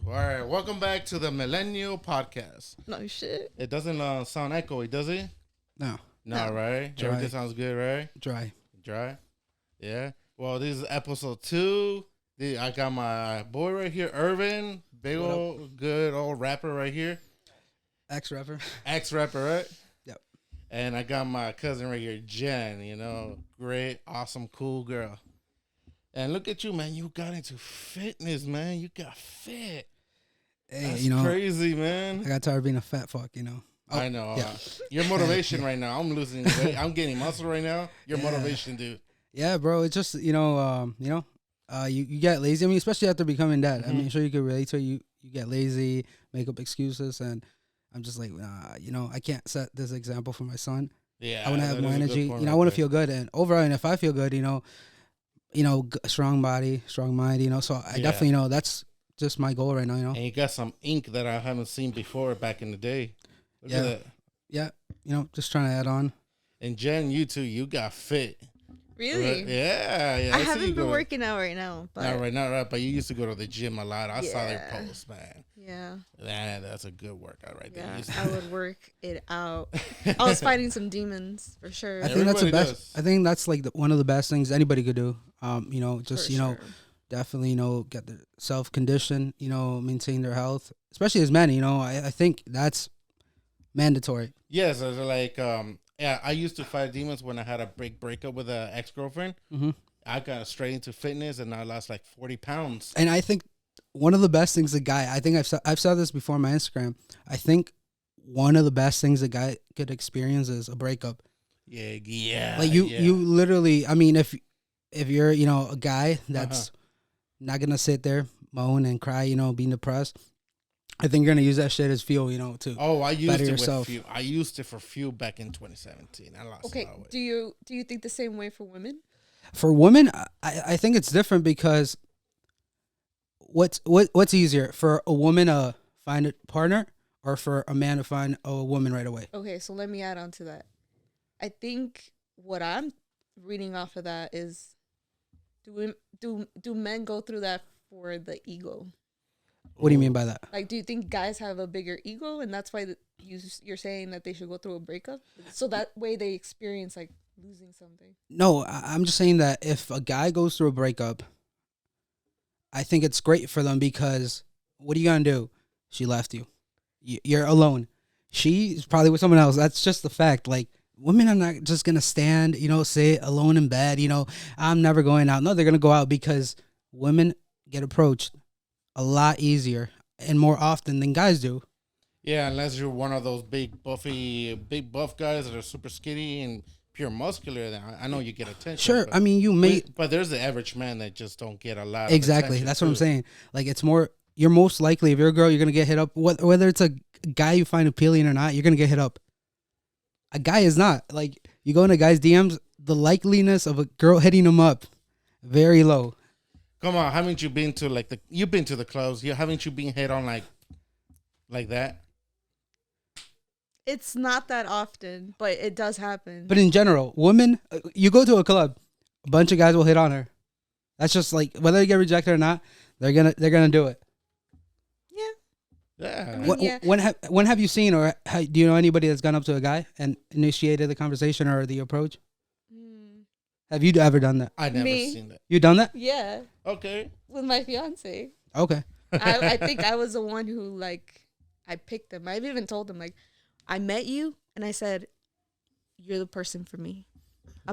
All right, welcome back to the Millennial podcast. No shit. It doesn't sound echoey, does it? No. No, right? Dry. Everything sounds good, right? Dry. Dry? Yeah. Well, this is episode 2. I got my boy right here, Irvin. Big old, good old rapper right here. Ex-rapper. Ex-rapper, right? Yep. And I got my cousin right here, Jen, great, awesome, cool girl. And look at you, man. You got into fitness, man. You got fit. Hey, That's crazy, man. I got tired of being a fat fuck, Oh, I know. Yeah. Your motivation right now. I'm losing weight. I'm getting muscle right now. Your motivation, dude. Yeah, bro. It's just, you get lazy. I mean, especially after becoming dad. Mm-hmm. I mean, sure you could relate to it. You get lazy, make up excuses, and I'm just like, I can't set this example for my son. Yeah. I want to have more energy. I want to feel good, and overall, and if I feel good, strong body, strong mind, so I definitely that's just my goal right now, And you got some ink that I haven't seen before back in the day. Look at that. Yeah, just trying to add on. And Jen, you too, you got fit. Really? Yeah. I haven't been working out right now. But not right. But you used to go to the gym a lot. I saw their posts, man. Yeah. That's a good workout right there. Yeah, I would work it out. I was fighting some demons for sure. I think that's the best. Does. I think that's like one of the best things anybody could do. Definitely, get the self condition, maintain their health, especially as men, I think that's mandatory. Yes, I used to fight demons when I had a big breakup with an ex-girlfriend. Mm-hmm. I got straight into fitness and I lost like 40 pounds. And I think one of the best things I think I've said this before on my Instagram. I think one of the best things a guy could experience is a breakup. Yeah. Like you literally, I mean, if you're, a guy that's not going to sit there, moan and cry, being depressed, I think you're going to use that shit as fuel, to I used better it yourself. with fuel. I used it for fuel back in 2017. I lost a lot of weight. Do you think the same way for women? For women, I think it's different because what's easier for a woman to find a partner or for a man to find a woman right away? Okay, so let me add on to that. I think what I'm reading off of that is do men go through that for the ego? What do you mean by that? Like, do you think guys have a bigger ego, and that's why you're saying that they should go through a breakup, so that way they experience like losing something? No, I'm just saying that if a guy goes through a breakup, I think it's great for them because what are you gonna do? She left you. You're alone. She's probably with someone else. That's just the fact. Like, women are not just gonna stand, sit alone in bed. I'm never going out. No, they're gonna go out because women get approached a lot easier and more often than guys do. Yeah, unless you're one of those big buff guys that are super skinny and pure muscular, then I know you get attention. Sure, I mean but there's the average man that just don't get a lot. Exactly, that's what I'm saying. Like, it's more. You're most likely, if you're a girl, you're gonna get hit up. Whether it's a guy you find appealing or not, you're gonna get hit up. A guy is not. Like, you go into guys' DMs, the likeliness of a girl hitting him up, very low. Come on, haven't you been to you've been to the clubs? Haven't you been hit on like that? It's not that often, but it does happen. But in general, women, you go to a club, a bunch of guys will hit on her. That's just like, whether they get rejected or not, they're gonna do it. Yeah. When have you seen, or do you know anybody that's gone up to a guy and initiated the conversation or the approach? Have you ever done that? I never seen that. You done that? Yeah. Okay. With my fiance. Okay. I think I was the one who I picked him. I've even told him I met you and I said, you're the person for me.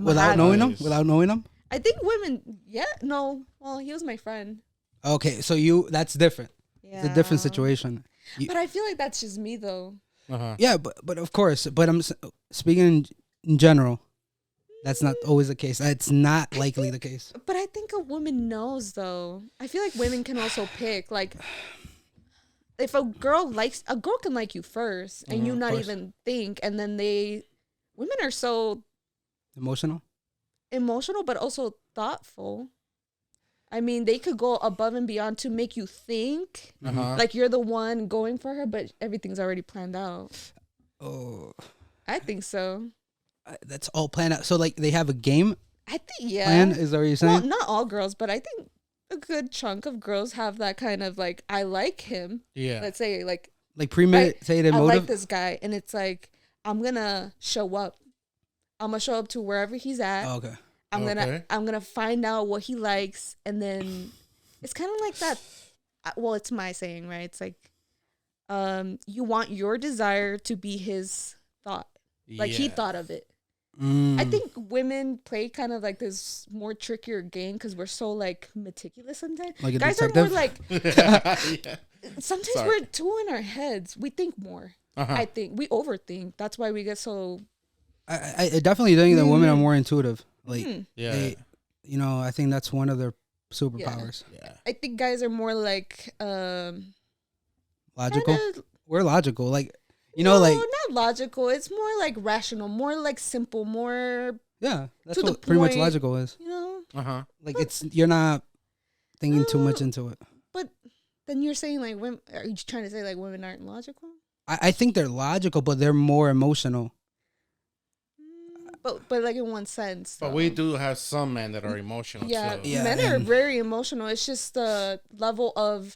Without knowing him? I think women, no. Well, he was my friend. Okay, so that's different. Yeah. It's a different situation. But I feel like that's just me though. Yeah, but of course, but I'm speaking in general. That's not always the case. It's not likely the case. But I think a woman knows, though. I feel like women can also pick. Like, if a girl can like you first, and you not even think, and then women are so emotional, but also thoughtful. I mean, they could go above and beyond to make you think like you're the one going for her, but everything's already planned out. Oh, I think so. That's all planned out. So, like, they have a game I think, yeah. plan? Is that what you're saying? Well, not all girls, but I think a good chunk of girls have that kind of like, I like him. Yeah. Let's say like premeditated I motive. like this guy, and it's like I'm gonna show up. I'm gonna show up to wherever he's at. Oh, okay. I'm gonna find out what he likes, and then it's kind of like that. Well, it's my saying, right? It's like, you want your desire to be his thought, like he thought of it. I think women play kind of like this more trickier game because we're so like meticulous sometimes. Like a Guys detective? are more like Yeah. sometimes Sorry. we're too in our heads. We think more. Uh-huh. I think we overthink. That's why we get so. I definitely think that women are more intuitive. Like, Yeah. they, I think that's one of their superpowers. Yeah. I think guys are more like Logical. kinda- We're logical. Like, no, like, not logical. It's more like rational, more like simple, more yeah, that's to the what pretty much point. logical is. Uh-huh. Like, you're not thinking too much into it. But then you're saying like women? Are you trying to say like women aren't logical? I think they're logical, but they're more emotional. But like in one sense. But though. we do have some men that are emotional Yeah, too. Yeah, men are and- very emotional. It's just the level of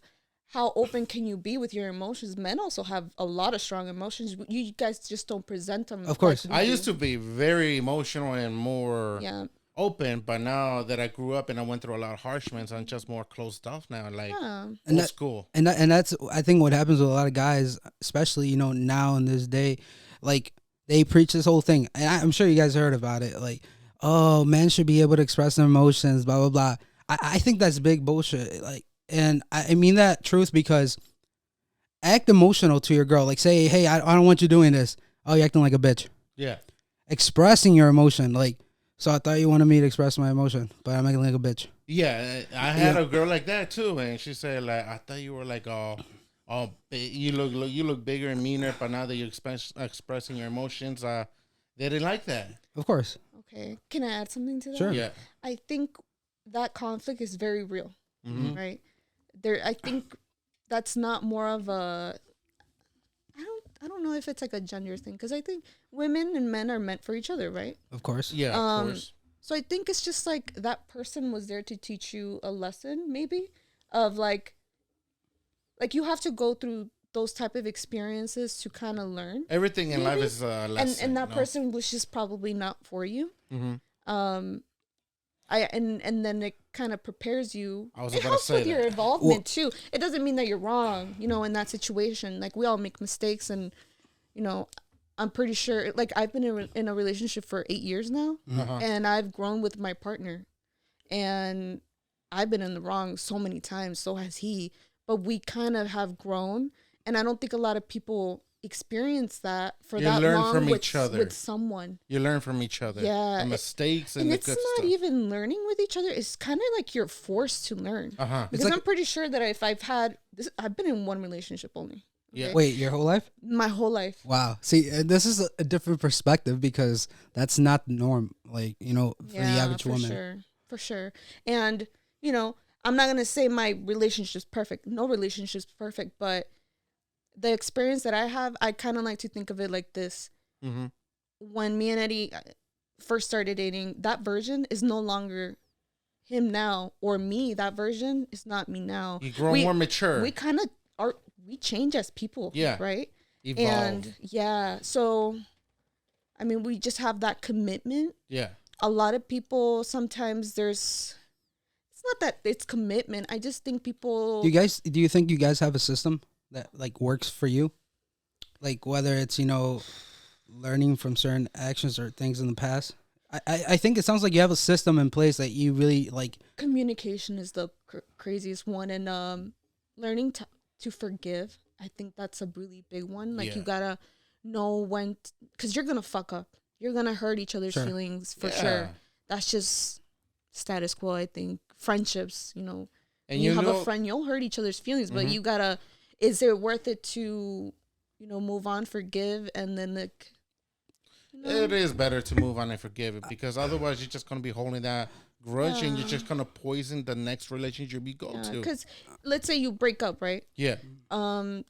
how open can you be with your emotions. Men also have a lot of strong emotions. You guys just don't present them. Of course. I used to be very emotional and more Yeah. open, but now that I grew up and I went through a lot of harshness, I'm just more closed off now, like Yeah. And old that- school. And that's I think what happens with a lot of guys, especially now in this day, like they preach this whole thing, and I'm sure you guys heard about it. Like, oh, men should be able to express their emotions, blah blah blah. I think that's big bullshit. Like, and I mean that truth because act emotional to your girl. Like, say, hey, I don't want you doing this. Oh, you're acting like a bitch. Yeah. Expressing your emotion, like, so I thought you wanted me to express my emotion, but I'm acting like a bitch. Yeah, I had a girl like that too, and she said like, I thought you were like all big. You look bigger and meaner, but now that you're expressing your emotions, they didn't like that. Of course. Okay. Can I add something to that? Sure. Yeah. I think that conflict is very real. Mhm. Right. I think that's not more of a. I don't know if it's like a gender thing because I think women and men are meant for each other, right? Of course. Yeah, of course. So I think it's just like that person was there to teach you a lesson, maybe, of like you have to go through those type of experiences to kind of learn. Everything in life maybe. is a lesson. And that person was just probably not for you. Mm-hmm. And then it kind of prepares you. I was It about to helps say with your that. involvement too. It doesn't mean that you're wrong, in that situation. Like we all make mistakes, and I'm pretty sure. Like I've been in a relationship for 8 years now, Uh-huh. and I've grown with my partner, and I've been in the wrong so many times. So has he. But we kind of have grown, and I don't think a lot of people experience that for You that learn long from with, each other. with someone. You learn from each other. Yeah, The mistakes and And the it's good not stuff. even learning with each other. It's kind of like you're forced to learn. Uh-huh. Because like- I'm pretty sure that if I've had this, I've been in one relationship only. Yeah. Wait, your whole life? My whole life. Wow. See, this is a different perspective because that's not the norm. Like, for the average for woman. sure. For sure. And, I'm not going to say my relationship's perfect. No relationship's perfect, but the experience that I have, I kind of like to think of it like this. Mm-hmm. When me and Eddie first started dating, that version is no longer him now, or me. That version is not me now. You grow more mature. We kind of we change as people. Yeah. Right. Evolve. And yeah, so I mean, we just have that commitment. Yeah. A lot of people sometimes it's not that it's commitment. I just think people. Do you think you guys have a system that like works for you? Like whether it's, learning from certain actions or things in the past? I think it sounds like you have a system in place that you really like. Communication is the craziest one, and learning to forgive. I think that's a really big one. Like you gotta know when, because you're gonna fuck up. You're gonna hurt each other's Sure. feelings for Yeah. sure. That's just status quo. I think friendships. And you have a friend, you'll hurt each other's feelings, but you gotta. Is it worth it to, move on, forgive, and then like. It is better to move on and forgive it because otherwise you're just gonna be holding that grudge and you're just gonna poison the next relationship you go to. Because let's say you break up, right? Yeah,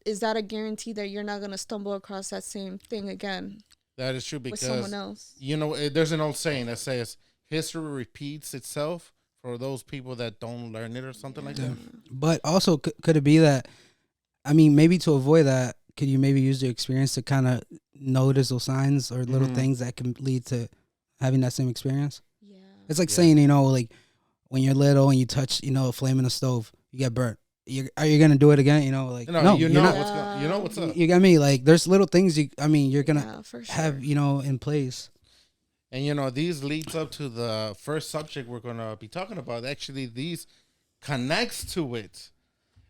Is that a guarantee that you're not gonna stumble across that same thing again that is true with because someone else? there's an old saying that says history repeats itself, for those people that don't learn it or something like Yeah. that. But also, could it be that? I mean, maybe to avoid that, could you maybe use the experience to kind of notice those signs or little Mhm. things that can lead to having that same experience? Yeah. It's like Yeah. saying, you know, like when you're little and you touch, you know, a flame in a stove, you get burnt. Are you gonna do it again? You know, like No, no, you you're know not. what's going. You know what's up. You got me. Like there's little things. You're gonna Yeah, for sure. have, you know, in place. And you know, these leads up to the first subject we're gonna be talking about. Actually, these connects to it.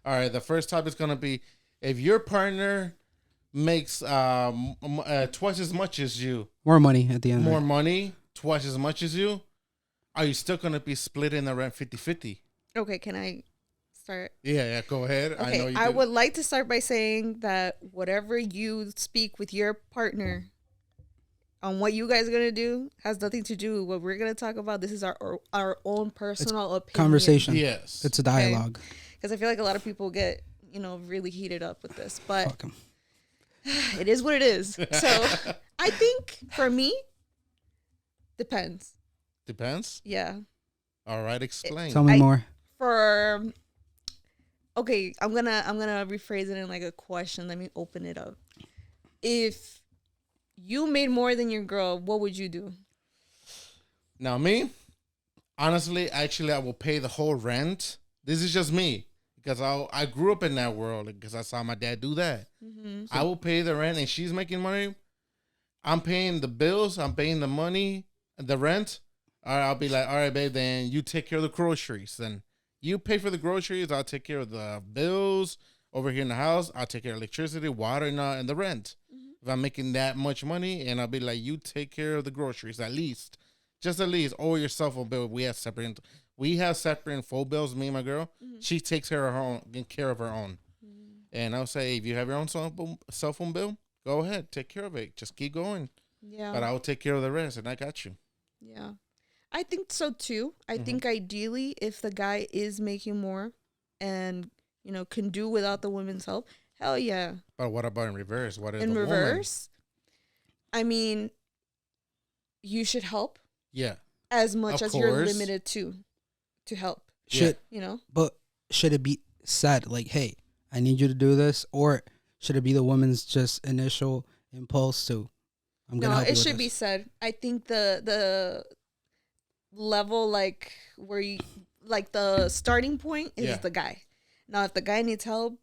All right, the first topic is gonna be if your partner makes twice as much as you, More money at the end. more Of it. money, twice as much as you, are you still gonna be splitting the rent 50-50? Okay, can I start? Yeah, go ahead. I know Okay, you I do. would like to start by saying that whatever you speak with your partner on what you guys are gonna do has nothing to do with what we're gonna talk about. This is our own personal opinion. Conversation. Yes. It's a dialogue. Because I feel like a lot of people get really heated up with this, but Fuck 'em. it is what it is. So I think for me, depends. Depends. Yeah. All right, explain. Tell me I- more. For okay, I'm gonna rephrase it in like a question. Let me open it up. If you made more than your girl, what would you do? Now me, honestly, actually, I will pay the whole rent. This is just me because I grew up in that world because I saw my dad do that. Mm-hmm. I will pay the rent, and she's making money. I'm paying the bills. I'm paying the money, the rent. All right, I'll be like, all right, babe. Then you take care of the groceries. Then you pay for the groceries. I'll take care of the bills over here in the house. I'll take care of electricity, water, and the rent. If I'm making that much money, and I'll be like, you take care of the groceries at least, just at least, or your cell phone bill. We have separate phone bills. Me and my girl. She takes care of her own. And I'll say, if you have your own cell phone bill, go ahead, take care of it. Just keep going. Yeah. But I will take care of the rest, and I got you. Yeah. I think so too. I think ideally if the guy is making more and, can do without the woman's help, hell yeah. But what about in reverse? What is In the reverse, I mean, you should help woman? Yeah. as much Of as you're course. limited to help, Should but should it be said like, hey, I need you to do this, or should it be the woman's just initial impulse to, I'm gonna No, help you it with should be this? said. I think the level like where you like the starting point is Yeah. the guy. Now if the guy needs help,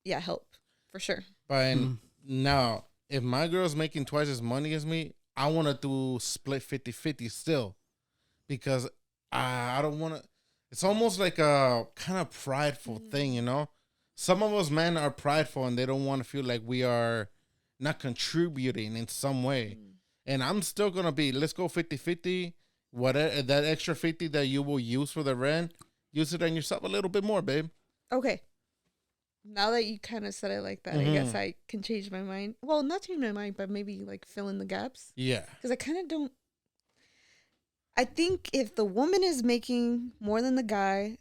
yeah, help for sure. But Mhm. now, if my girl's making twice as money as me, I want to do split 50-50 still. Because I don't want to. It's almost like a kind of prideful thing, you know? Some of us men are prideful and they don't want to feel like we are not contributing in some way. And I'm still going to be, let's go 50-50. Whatever, that extra 50 that you will use for the rent, use it on yourself a little bit more, babe. Okay. Now that you kind of said it like that, I guess I can change my mind. Well, not change my mind, but maybe like fill in the gaps. Yeah. Because I kind of don't. I think if the woman is making more than the guy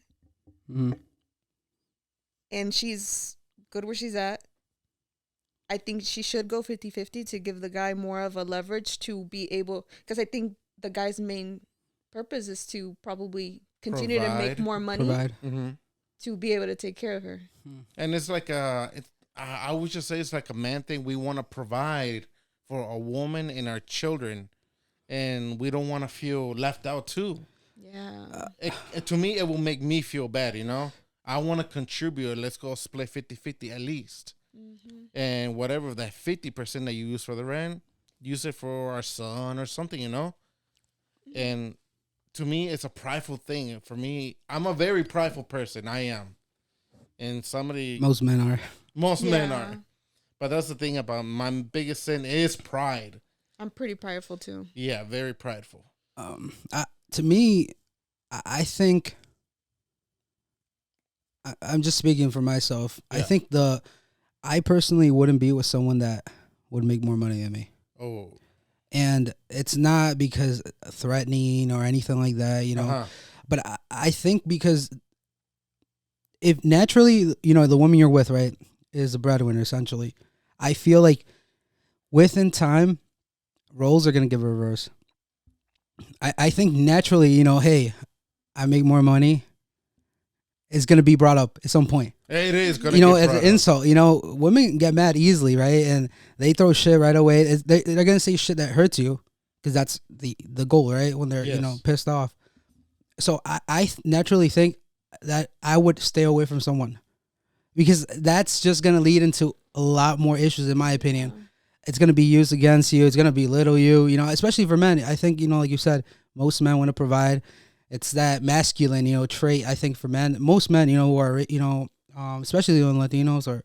Mhm. and she's good where she's at, I think she should go 50-50 to give the guy more of a leverage to be able. Because I think the guy's main purpose is to probably continue to make Provide. more money Provide. Mm-hmm. to be able to take care of her. And it's like I would just say it's like a man thing. We want to provide for a woman and our children, and we don't want to feel left out too. Yeah. To me, it will make me feel bad, you know? I want to contribute. Let's go split 50-50 at least. And whatever that 50% that you use for the rent, use it for our son or something, you know? And to me, it's a prideful thing. For me, I'm a very prideful person. I am. And Most men are. most men Yeah. are. But that's the thing about my biggest sin is pride. I'm pretty prideful too. Yeah, very prideful. To me, I think I'm just speaking for myself. I Yeah. think I personally wouldn't be with someone that would make more money than me. Oh. And it's not because threatening or anything like that, you know. Uh-huh. But I think because if naturally, the woman you're with, right, is a breadwinner, essentially. I feel like within time, roles are going to give a reverse. I think naturally, hey, I make more money, it's gonna be brought up at some point. It is gonna, You know, get as brought an up. insult. You know, women get mad easily, right? And they throw shit right away. They're gonna say shit that hurts you because that's the goal, right? When they're Yes. pissed off. So I naturally think that I would stay away from someone because that's just gonna lead into a lot more issues, in my opinion. It's gonna be used against you. It's gonna belittle you. You know, especially for men. I think like you said, most men want to provide. It's that masculine, trait. I think for men, most men, who are especially on Latinos, or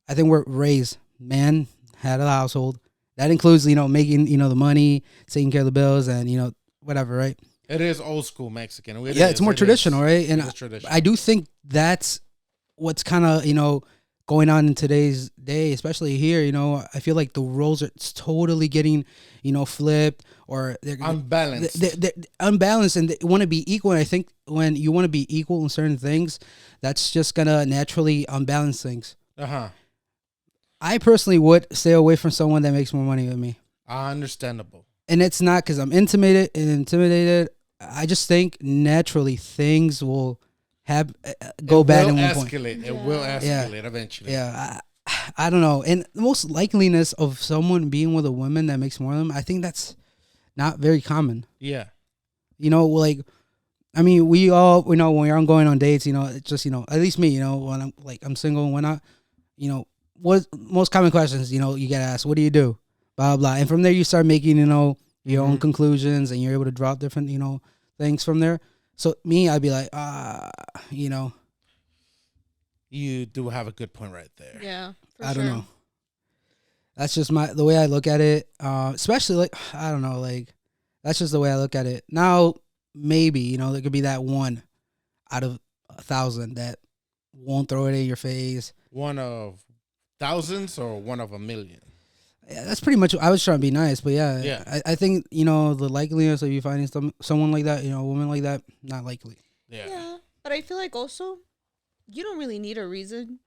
I think we're raised man had a household that includes making the money, taking care of the bills, and whatever, right? It is old school Mexican. It's more traditional, right? And I do think that's what's kind of going on in today's day, especially here. I feel like the roles are totally getting flipped, or they're unbalanced. They're unbalanced, and they want to be equal. And I think when you want to be equal in certain things, that's just gonna naturally unbalance things. I personally would stay away from someone that makes more money than me. Understandable. And it's not because I'm intimidated. I just think naturally things will go bad at one point. It will escalate eventually. Yeah, I don't know. And the most likeliness of someone being with a woman that makes more than them, I think that's not very common. Yeah. Like, I mean, we all, when I'm going on dates, it's just, at least me, when I'm single and whatnot, what most common questions, you get asked, what do you do? Blah, blah. And from there, you start making, your own conclusions, and you're able to draw different, things from there. So me, I'd be like, You do have a good point right there. Yeah. I don't know. That's just the way I look at it. Especially I don't know, that's just the way I look at it. Now, maybe, there could be that one out of 1,000 that won't throw it in your face. One of thousands or one of a million? Yeah, that's pretty much. I was trying to be nice, but yeah. I think the likeliness of you finding someone like that, a woman like that, not likely. Yeah, but I feel like also you don't really need a reason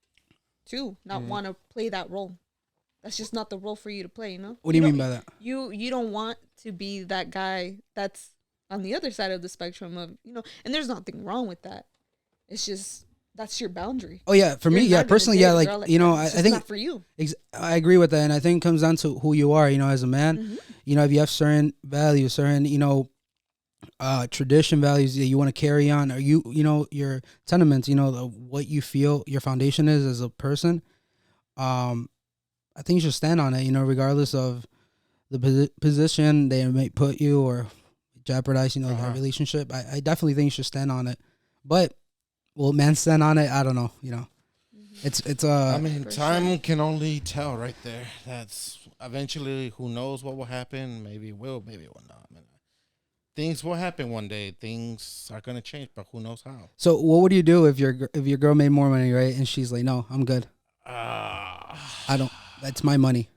to not want to play that role. That's just not the role for you to play. What do you mean by that? You don't want to be that guy that's on the other side of the spectrum of and there's nothing wrong with that. It's just. That's your boundary. Oh yeah, for me, yeah, personally, yeah, I think not for you. I agree with that, and I think it comes down to who you are. As a man, if you have certain values, certain tradition values that you want to carry on, or your sentiments, what you feel your foundation is as a person. I think you should stand on it, regardless of the position they may put you or jeopardize, that relationship. I definitely think you should stand on it, but. Will men stand on it? I don't know. It's I mean, time can only tell right there. That's eventually, who knows what will happen? Maybe it will, maybe it will not. I mean, things will happen one day. Things are gonna change, but who knows how? So, what would you do if your girl made more money, right? And she's like, "No, I'm good. I don't. That's my money."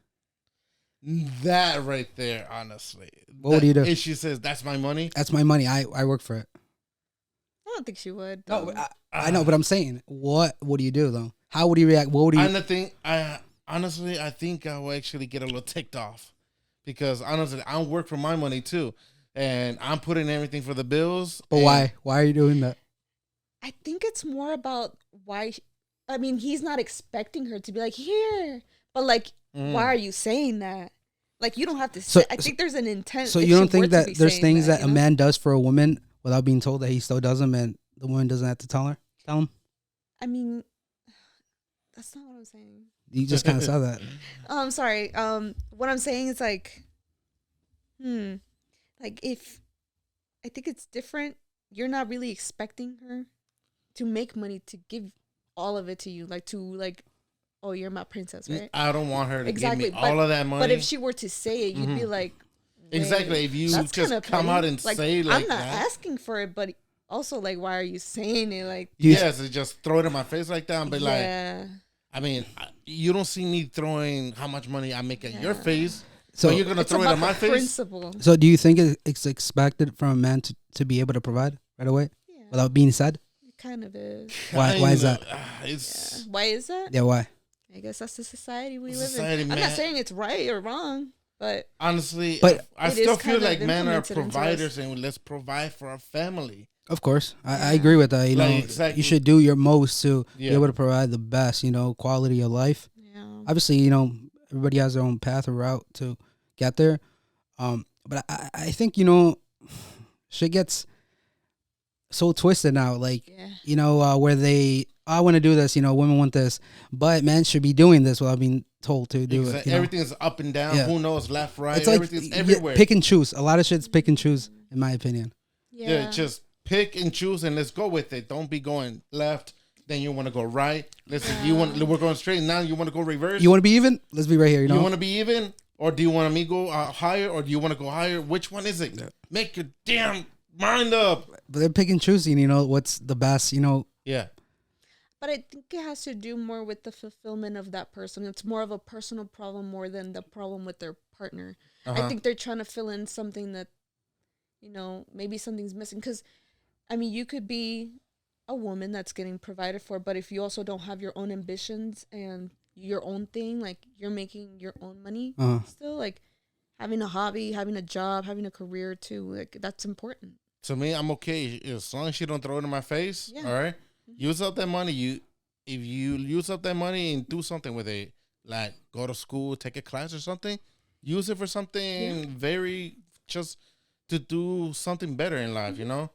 That right there, honestly. What would you do if she says, "That's my money"? That's my money. I work for it. I don't think she would. No, I know, but I'm saying, what would you do though? How would you react? What would you? Honestly, I think I will actually get a little ticked off because honestly, I work for my money too, and I'm putting everything for the bills. But why? Why are you doing that? I think it's more about why. I mean, he's not expecting her to be like here, but why are you saying that? Like, you don't have to say. I think there's an intent. So you don't think that there's things that a man does for a woman without being told that he still does them, and the woman doesn't have to tell him? I mean, that's not what I'm saying. You just kind of said that. I'm sorry. What I'm saying is if I think it's different. You're not really expecting her to make money to give all of it to you, oh, you're my princess, right? I don't want her to give me all of that money. But if she were to say it, you'd be like, exactly. If you just come out and say I'm not asking for it, but also why are you saying it? Yes, just throw it in my face like that and be I mean, you don't see me throwing how much money I make at your face. So you're gonna throw it in my face. Principle. So do you think it's expected from a man to be able to provide right away without being said? It kind of is. Why is that? Why is that? Yeah, why? I guess that's the society we live in. I'm not saying it's right or wrong, but honestly, I still feel like men are providers and let's provide for our family. Of course, I Yeah. agree with that. You Like, know, exactly. you should do your most to be Yeah. able to provide the best, quality of life. Yeah. Obviously, everybody has their own path or route to get there. But I think, shit gets so twisted now. Like, Yeah. where I want to do this, women want this, but men should be doing this without being told to do it. Everything is up and down. Yeah. Who knows? Left, right. It's like Everything's everywhere. pick and choose. A lot of shit's pick and choose, in my opinion. Yeah, just pick and choose and let's go with it. Don't be going left, then you want to go right. Listen, we're going straight. Now you want to go reverse. You want to be even? Let's be right here. You want to be even, or do you want me go higher, or do you want to go higher? Which one is it? Make your damn mind up. But they're pick and choosing. What's the best. Yeah. But I think it has to do more with the fulfillment of that person. It's more of a personal problem more than the problem with their partner. I think they're trying to fill in something that, maybe something's missing. Because, you could be a woman that's getting provided for, but if you also don't have your own ambitions and your own thing, like you're making your own money still, like having a hobby, having a job, having a career too, like that's important. To me, I'm okay as long as you don't throw it in my face. Yeah. All right. Use up that money. If you use up that money and do something with it, like go to school, take a class or something, use it for something very just to do something better in life. Yeah.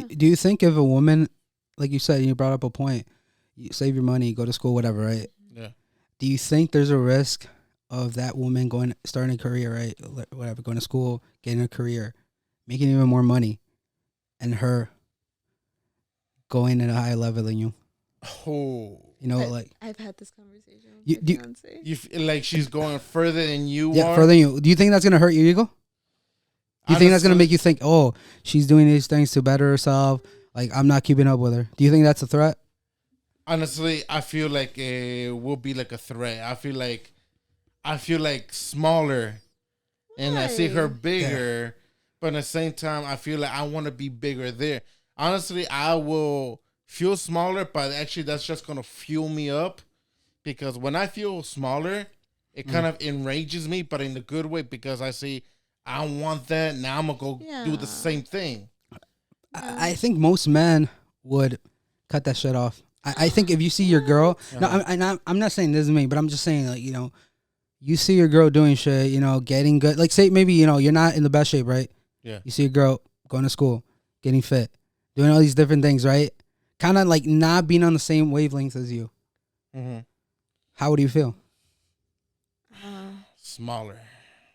Do you think if a woman, like you said, you brought up a point, you save your money, go to school, whatever, right? Yeah. Do you think there's a risk of that woman starting a career, right? Whatever, going to school, getting a career, making even more money, and her going at a higher level than you? Oh. I've had this conversation with my fiance. You feel like she's going further than you Yeah, are? further than you. Do you think that's going to hurt your ego? Do you think that's going to make you think, oh, she's doing these things to better herself, like I'm not keeping up with her? Do you think that's a threat? Honestly, I feel like it will be like a threat. I feel like smaller, and I see her bigger, but at the same time, I feel like I want to be bigger there. Honestly, I will feel smaller, but actually, that's just gonna fuel me up because when I feel smaller, it kind of enrages me, but in a good way because I see I want that. Now I'm gonna go do the same thing. I think most men would cut that shit off. I think if you see your girl, I'm not saying this is me, but I'm just saying, like, you see your girl doing shit, getting good. Like, say maybe, you're not in the best shape, right? Yeah. You see a girl going to school, getting fit, doing all these different things, right? Kind of like not being on the same wavelength as you. Mm-hmm. How would you feel? Smaller.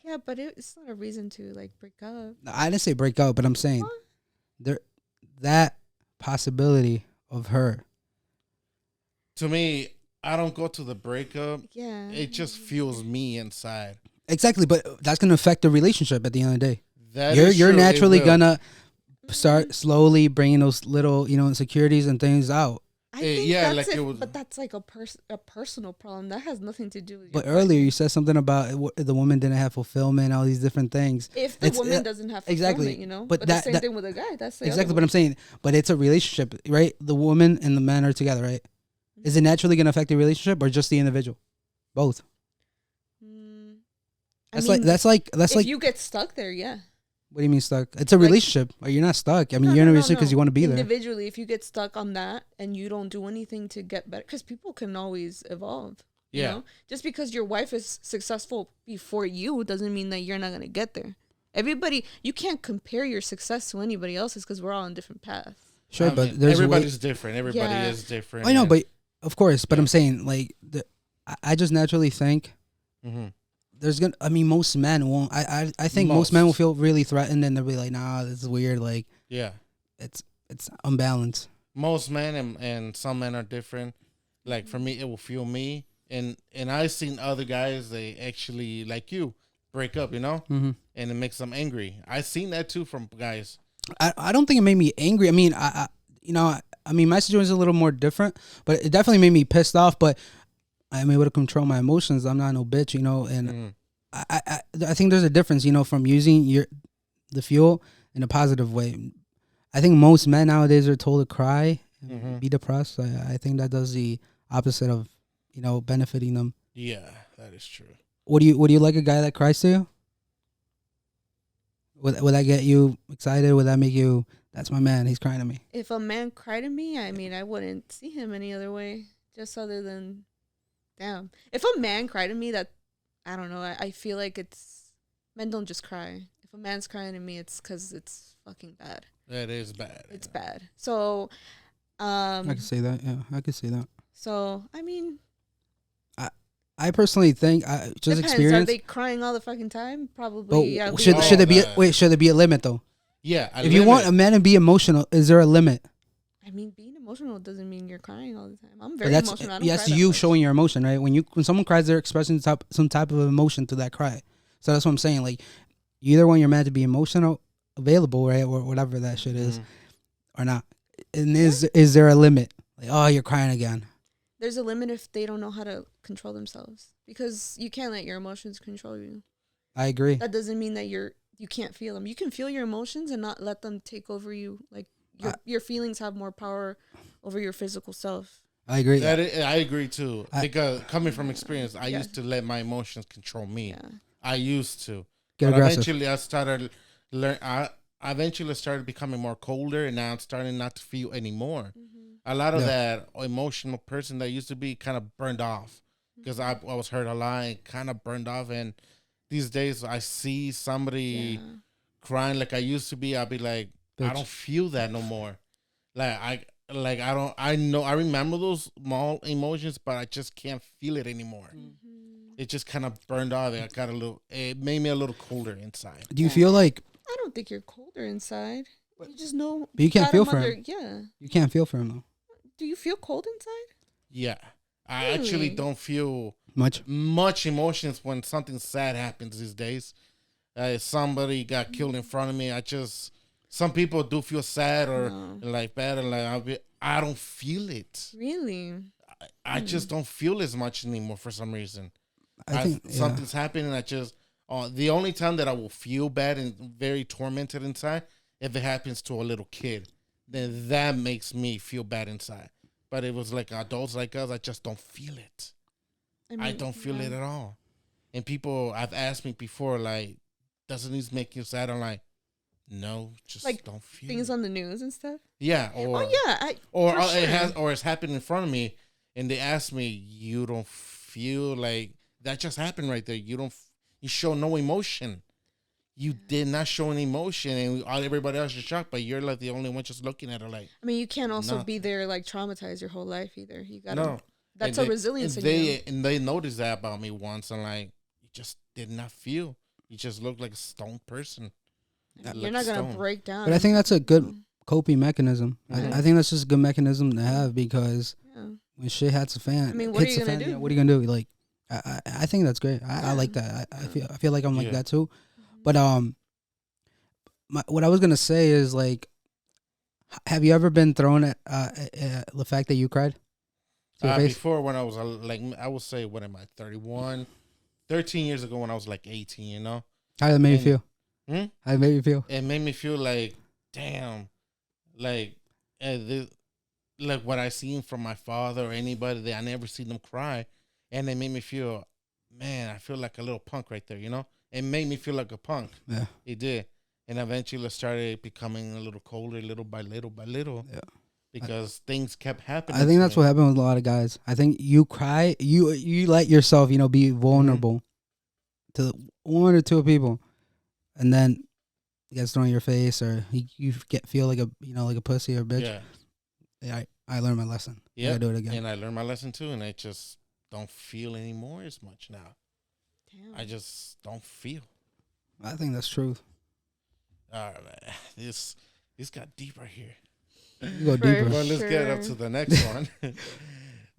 Yeah, but it's not a reason to like break up. I didn't say break up, but I'm saying that possibility of her. To me, I don't go to the breakup. Yeah. It just fuels me inside. Exactly, but that's gonna affect the relationship at the end of the day. That You're true, naturally gonna start slowly bringing those little, insecurities and things out. I think yeah, that's like it, it was, but that's like a personal problem. That has nothing to do with. But your earlier partner. you said something about the woman didn't have fulfillment, all these different things. If the woman doesn't have fulfillment, exactly, but the same thing with a guy. That's the exactly. other But I'm saying, but it's a relationship, right? The woman and the man are together, right? Is it naturally going to affect the relationship or just the individual? Both. That's like if you get stuck there, yeah. What do you mean stuck? It's a relationship. Or you're not stuck. I mean, you're in a relationship because you want to be there. Individually, if you get stuck on that and you don't do anything to get better, because people can always evolve. You know? Just because your wife is successful before you doesn't mean that you're not going to get there. Everybody, you can't compare your success to anybody else's because we're all on different paths. Sure, but everybody's different. Everybody is different. I know, but of course. But I'm saying, like, I just naturally think there's gonna. I mean, most men won't. I think most men will feel really threatened, and they'll be like, "Nah, this is weird." Like, it's unbalanced. Most men and some men are different. Like for me, it will fuel me, and I've seen other guys they actually like you break up, and it makes them angry. I've seen that too from guys. I don't think it made me angry. I mean, I mean, my situation is a little more different, but it definitely made me pissed off. But I'm able to control my emotions. I'm not no bitch, and I think there's a difference, from using the fuel in a positive way. I think most men nowadays are told to cry and be depressed. I think that does the opposite of, benefiting them. Yeah, that is true. Would you like a guy that cries to you? Would that get you excited? Would that make you That's my man. He's crying to me. If a man cried to me, I mean, I wouldn't see him any other way. Just other than, damn. If a man cried to me, that, I don't know. I feel like it's, men don't just cry. If a man's crying to me, it's because it's fucking bad. It is bad. It's bad. So, I can say that. Yeah, I can say that. So, I mean, I personally think just depends. experience. Are they crying all the fucking time? Probably. But Yeah. should there be should there be a limit though? Yeah. If you want a man to be emotional, is there a limit? I mean, being emotional doesn't mean you're crying all the time. I'm But very emotional. I don't that's cry that you much. showing your emotion, right? When someone cries, they're expressing some type of emotion through that cry. So that's what I'm saying. Like, you either want your man to be emotional, available, right, or whatever that shit is, or not. And is there a limit? Like, oh, you're crying again. There's a limit if they don't know how to control themselves, because you can't let your emotions control you. I agree. That doesn't mean that you can't feel them. You can feel your emotions and not let them take over you. Like your feelings have more power over your physical self. I agree. I agree too. Because coming from experience, I used to let my emotions control me. Yeah. I used to. Get but aggressive. eventually I started I eventually started becoming more colder, and now I'm starting not to feel anymore. A lot of that emotional person that used to be kind of burned off, because I was hurt a lot and kind of burned off. And these days I see somebody crying like I used to be, I'll be like, I don't feel that no more. I remember those small emotions, but I just can't feel it anymore. It just kind of burned off. It made me a little colder inside. Do you feel like I don't think you're colder inside. You just know. But you can't got feel him for under- him. Yeah. you can't feel for him though? Do you feel cold inside? Yeah. I actually Really? don't feel Much. emotions when something sad happens these days. Somebody got killed in front of me. Some people do feel sad or like bad, and like I don't feel it. Really? I just don't feel as much anymore for some reason. I think something's happening. The only time that I will feel bad and very tormented inside, if it happens to a little kid, then that makes me feel bad inside. But it was like adults like us, I just don't feel it. I don't feel it at all. And people have asked me before, like, doesn't this make you sad? I'm like, no, just Like don't feel things it. on the news and stuff. Yeah, Sure. It's happened in front of me, and they ask me, you don't feel like that just happened right there. You show no emotion. You did not show any emotion, and everybody else is shocked, but you're like the only one just looking at her like. I mean, you can't also be there like traumatized your whole life either. You gotta. No. That's And a resilience and in you. And they noticed that about me once, and like, you just did not feel. You just look like a stone person. You're not gonna break down. But I think that's a good coping mechanism. Mhm. I think that's just a good mechanism to have, because when shit hits a fan, I mean, what are hits you the gonna fan, do? what are you gonna do? Like, I think that's great. I like that. I feel like I'm like that too. But what I was gonna say is, like, have you ever been thrown at the fact that you cried to your face? Before, when I was I would say, what am I, 31? 13 years ago when I was like 18, you know? How did it make you feel? Hmm? How did it make you feel? It made me feel like, damn, like what I seen from my father or anybody that I never seen them cry. And it made me feel, man, I feel like a little punk right there, you know? It made me feel like a punk. Yeah. It did. And eventually I started becoming a little colder, little by little by little. Yeah. Because things kept happening. I think that's what happened with a lot of guys. I think you cry, you let yourself, be vulnerable to one or two people, and then it gets thrown in your face, or you feel like like a pussy or a bitch. Yeah. I learned my lesson. Yeah. I do it again. And I learned my lesson too, and I just don't feel anymore as much now. Damn. I just don't feel. I think that's truth. All right, this got deep right here. You go For deeper. Well, let's get up sure. to the next one.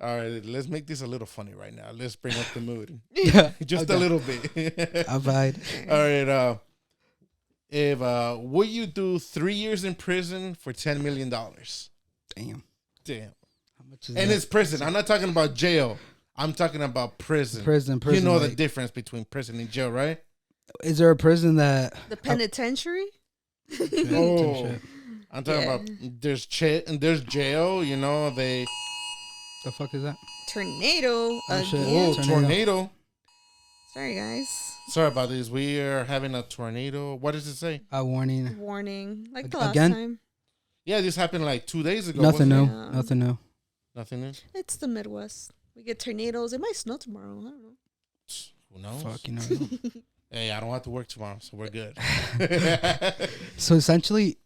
All right, let's make this a little funny right now. Let's bring up the mood. Yeah. Just a little bit. I'll ride. All right. If would you do 3 years in prison for $10 million? Damn. How much is And that? it's prison. I'm not talking about jail. I'm talking about prison. Prison. You know the like, difference between prison and jail, right? Is there a prison that? The penitentiary. Oh, Shit. I'm talking about there's jail. You know they. The fuck is that? Tornado Oh, shit. again. Oh, tornado. Sorry, guys. Sorry about this. We are having a tornado. What does it say? A warning. Warning. Like the Again? last time. Yeah, this happened like 2 days ago. Nothing wasn't new. it? Yeah. Nothing new. Nothing new. It's the Midwest. We get tornadoes. It might snow tomorrow. I don't know. Who knows? Fuck, you know. Hey, I don't have to work tomorrow, so we're good. So essentially,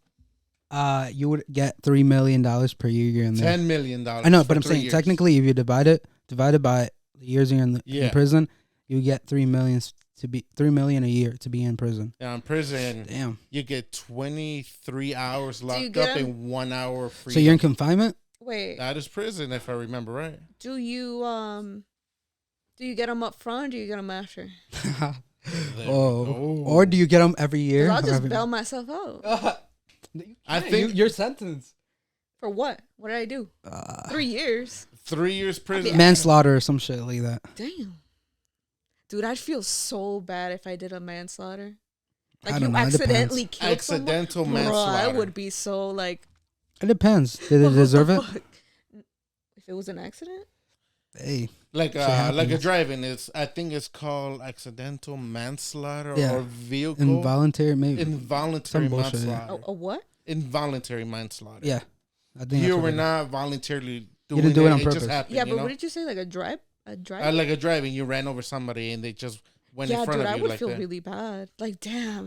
you would get $3 million per year in there. $10 million. I know, but I'm for saying 3 years. technically, if you divide it by the years you're in Yeah. prison, you get $3 million a year to be in prison. Now in prison, Damn. you get 23 hours you locked get up 'em? and 1 hour free. So you're in confinement? Wait, That is prison, if I remember right. do you get them up front or do you get them after? There we Oh, go. or do you get them every year? 'Cause I'll just Every- bail myself out. I think your sentence. For what? What did I do? 3 years. 3 years prison. Manslaughter or some shit like that. Damn. Dude, I'd feel so bad if I did a manslaughter. I Like don't you know, it accidentally depends. killed Accidental someone. Bro, I manslaughter. would be so like. It depends. Did what they the deserve it? fuck? If it was an accident? Hey, Like Shit like a happens. driving. I think it's called accidental manslaughter Yeah. or vehicle involuntary, maybe. involuntary Some bullshit, yeah. manslaughter. A what? Involuntary manslaughter. Yeah, I think You that's what were it is. not voluntarily doing didn't do it on It just purpose. happened. Yeah, you but know? what did you say? Like a drive? A drive? Like a driving. You ran over somebody and they just went in Yeah, front dude, of I you would like feel that. really bad. Like, damn,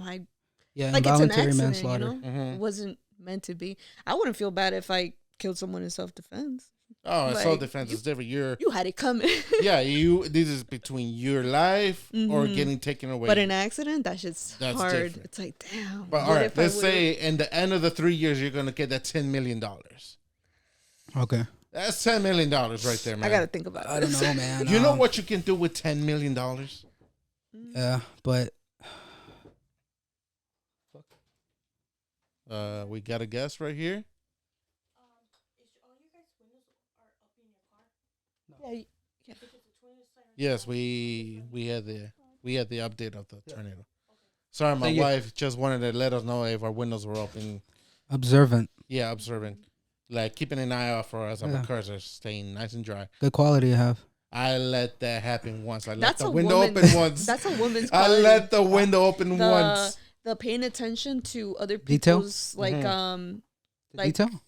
Yeah, like it's an involuntary accident, manslaughter. you know? Mhm. It wasn't meant to be. I wouldn't feel bad if I killed someone in self-defense. Oh, Like, self-defense is different. You're You had it coming. yeah. This is between your life or Mhm. getting taken away. But an accident, that shit's That's hard. different. It's like, damn. But all what right, if I let's would've- say in the end of the 3 years, you're gonna get that $10 million. Okay. That's $10 million right there, man. I gotta think about it. I don't know, man. You know what you can do with $10 million? Yeah, but We got a guest right here. Yeah, Yes, we had the update of the tornado. Sorry, my Thank you. wife just wanted to let us know if our windows were open. observant. Yeah, observing, like keeping an eye out for us. Our Yeah. cars are staying nice and dry. Good quality you have. I let that happen once. I let That's the a window woman- open once. that's a woman's I quality. let the window open The- once. The paying attention to other Detail? people's like Mhm. The Like- detail?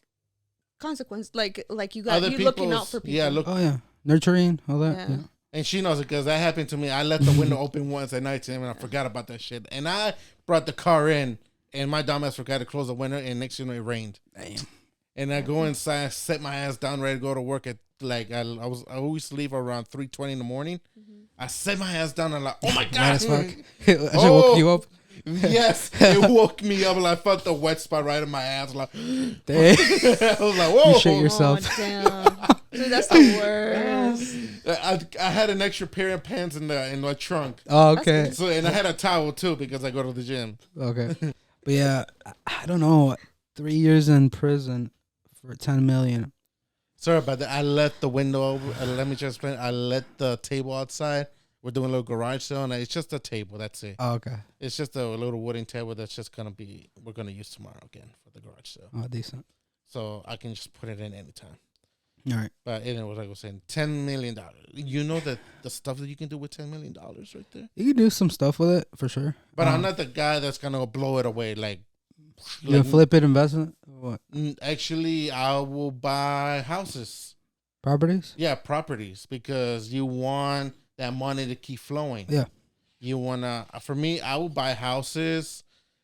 consequence. Like you Other got you looking out people's- for people. yeah, look. Oh yeah, nurturing all that. Yeah. Yeah. And she knows it because that happened to me. I let the window open once at night and I forgot about that shit. And I brought the car in, and my dumbass forgot to close the window. And next thing you know, it rained. Damn. And I go inside, set my ass down, ready to go to work at like I always leave around 3:20 in the morning. I set my ass down and like, oh my Mad god, as fuck. That shit woke you up. Yes, it woke me up. Like I felt the wet spot right in my ass. Like Damn. I was like, whoa. You shit yourself. Oh, damn. Dude, that's the worst. I had an extra pair of pants in my trunk. Oh, okay. So and I had a towel too because I go to the gym. Okay. But yeah, I don't know. 3 years in prison for 10 million. Sorry about that. I let the window over. Let me just explain. I let the table outside. We're doing a little garage sale, and it's just a table. That's it. Oh, okay. It's just a little wooden table that's just we're gonna use tomorrow again for the garage sale. Oh, decent. So I can just put it in anytime. All right. But it was like I was saying, $10 million. You know that the stuff that you can do with $10 million right there. You can do some stuff with it for sure. But I'm not the guy that's gonna blow it away. You gonna flip it, investment? What? Actually, I will buy houses. Properties? Yeah, properties, because you want that money to keep flowing. Yeah. You wanna. For me, I will buy houses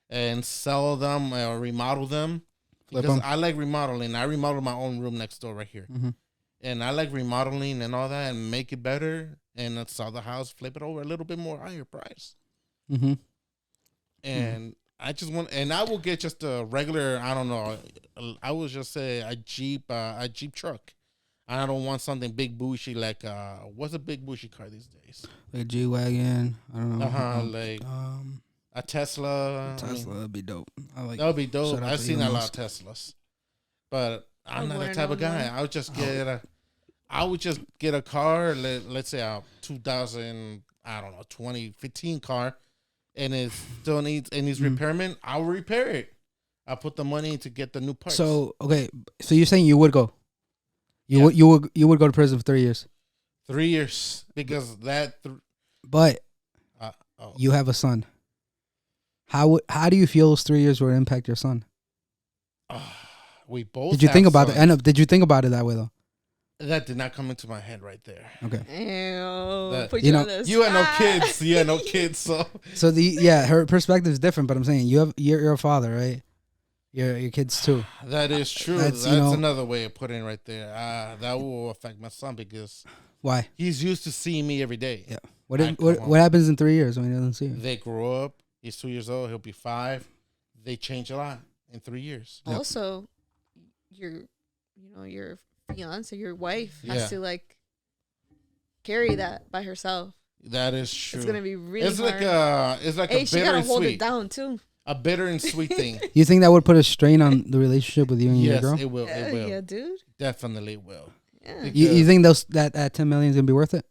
and sell them or remodel them Flip because 'em. I like remodeling. I remodeled my own room next door right here, Mm-hmm. and I like remodeling and all that and make it better and then sell the house, flip it over a little bit more higher price. Mm-hmm. And I just want, and I will get just a regular. I don't know. I will just say a Jeep truck. I don't want something big bushy like what's a big bushy car these days? Like a G-Wagon. I don't know. Like a Tesla. Tesla would be dope. I like That would be dope. Shout out I've to seen a Elon lot of Teslas, but I'm not that wearing type of on guy. one. I would just get I would just get a car. Let's say a 2000, I don't know, 2015 car, and it still needs repairment. I'll repair it. I'll put the money to get the new parts. So okay, so you're saying you would go? Yeah. You would go to prison for 3 years, 3 years because that. but Oh. you have a son. How do you feel those 3 years would impact your son? We both. Did you think have about it? sons. Did you think about it that way though? That did not come into my head right there. Okay. Ew, put you you know, on the You had no spot. kids. You had no kids, so So her perspective is different, but I'm saying you're a father, right? Your kids too. that is true. That's, That's another way of putting it right there. That will affect my son because Why? he's used to seeing me every day. Yeah. Come on. What happens in 3 years when he doesn't see you? They grow up. He's 2 years old. He'll be 5. They change a lot in 3 years. Yep. Also, your fiance, your wife Yeah. has to like carry that by herself. That is true. It's gonna be really It's hard. like Hey, a she bitter gotta and hold sweet. it down too. A bitter and sweet thing. You think that would put a strain on the relationship with you and your Yes, girl? it will. It will. Yeah, dude. Definitely will. Yeah. You think that 10 million is gonna be worth it?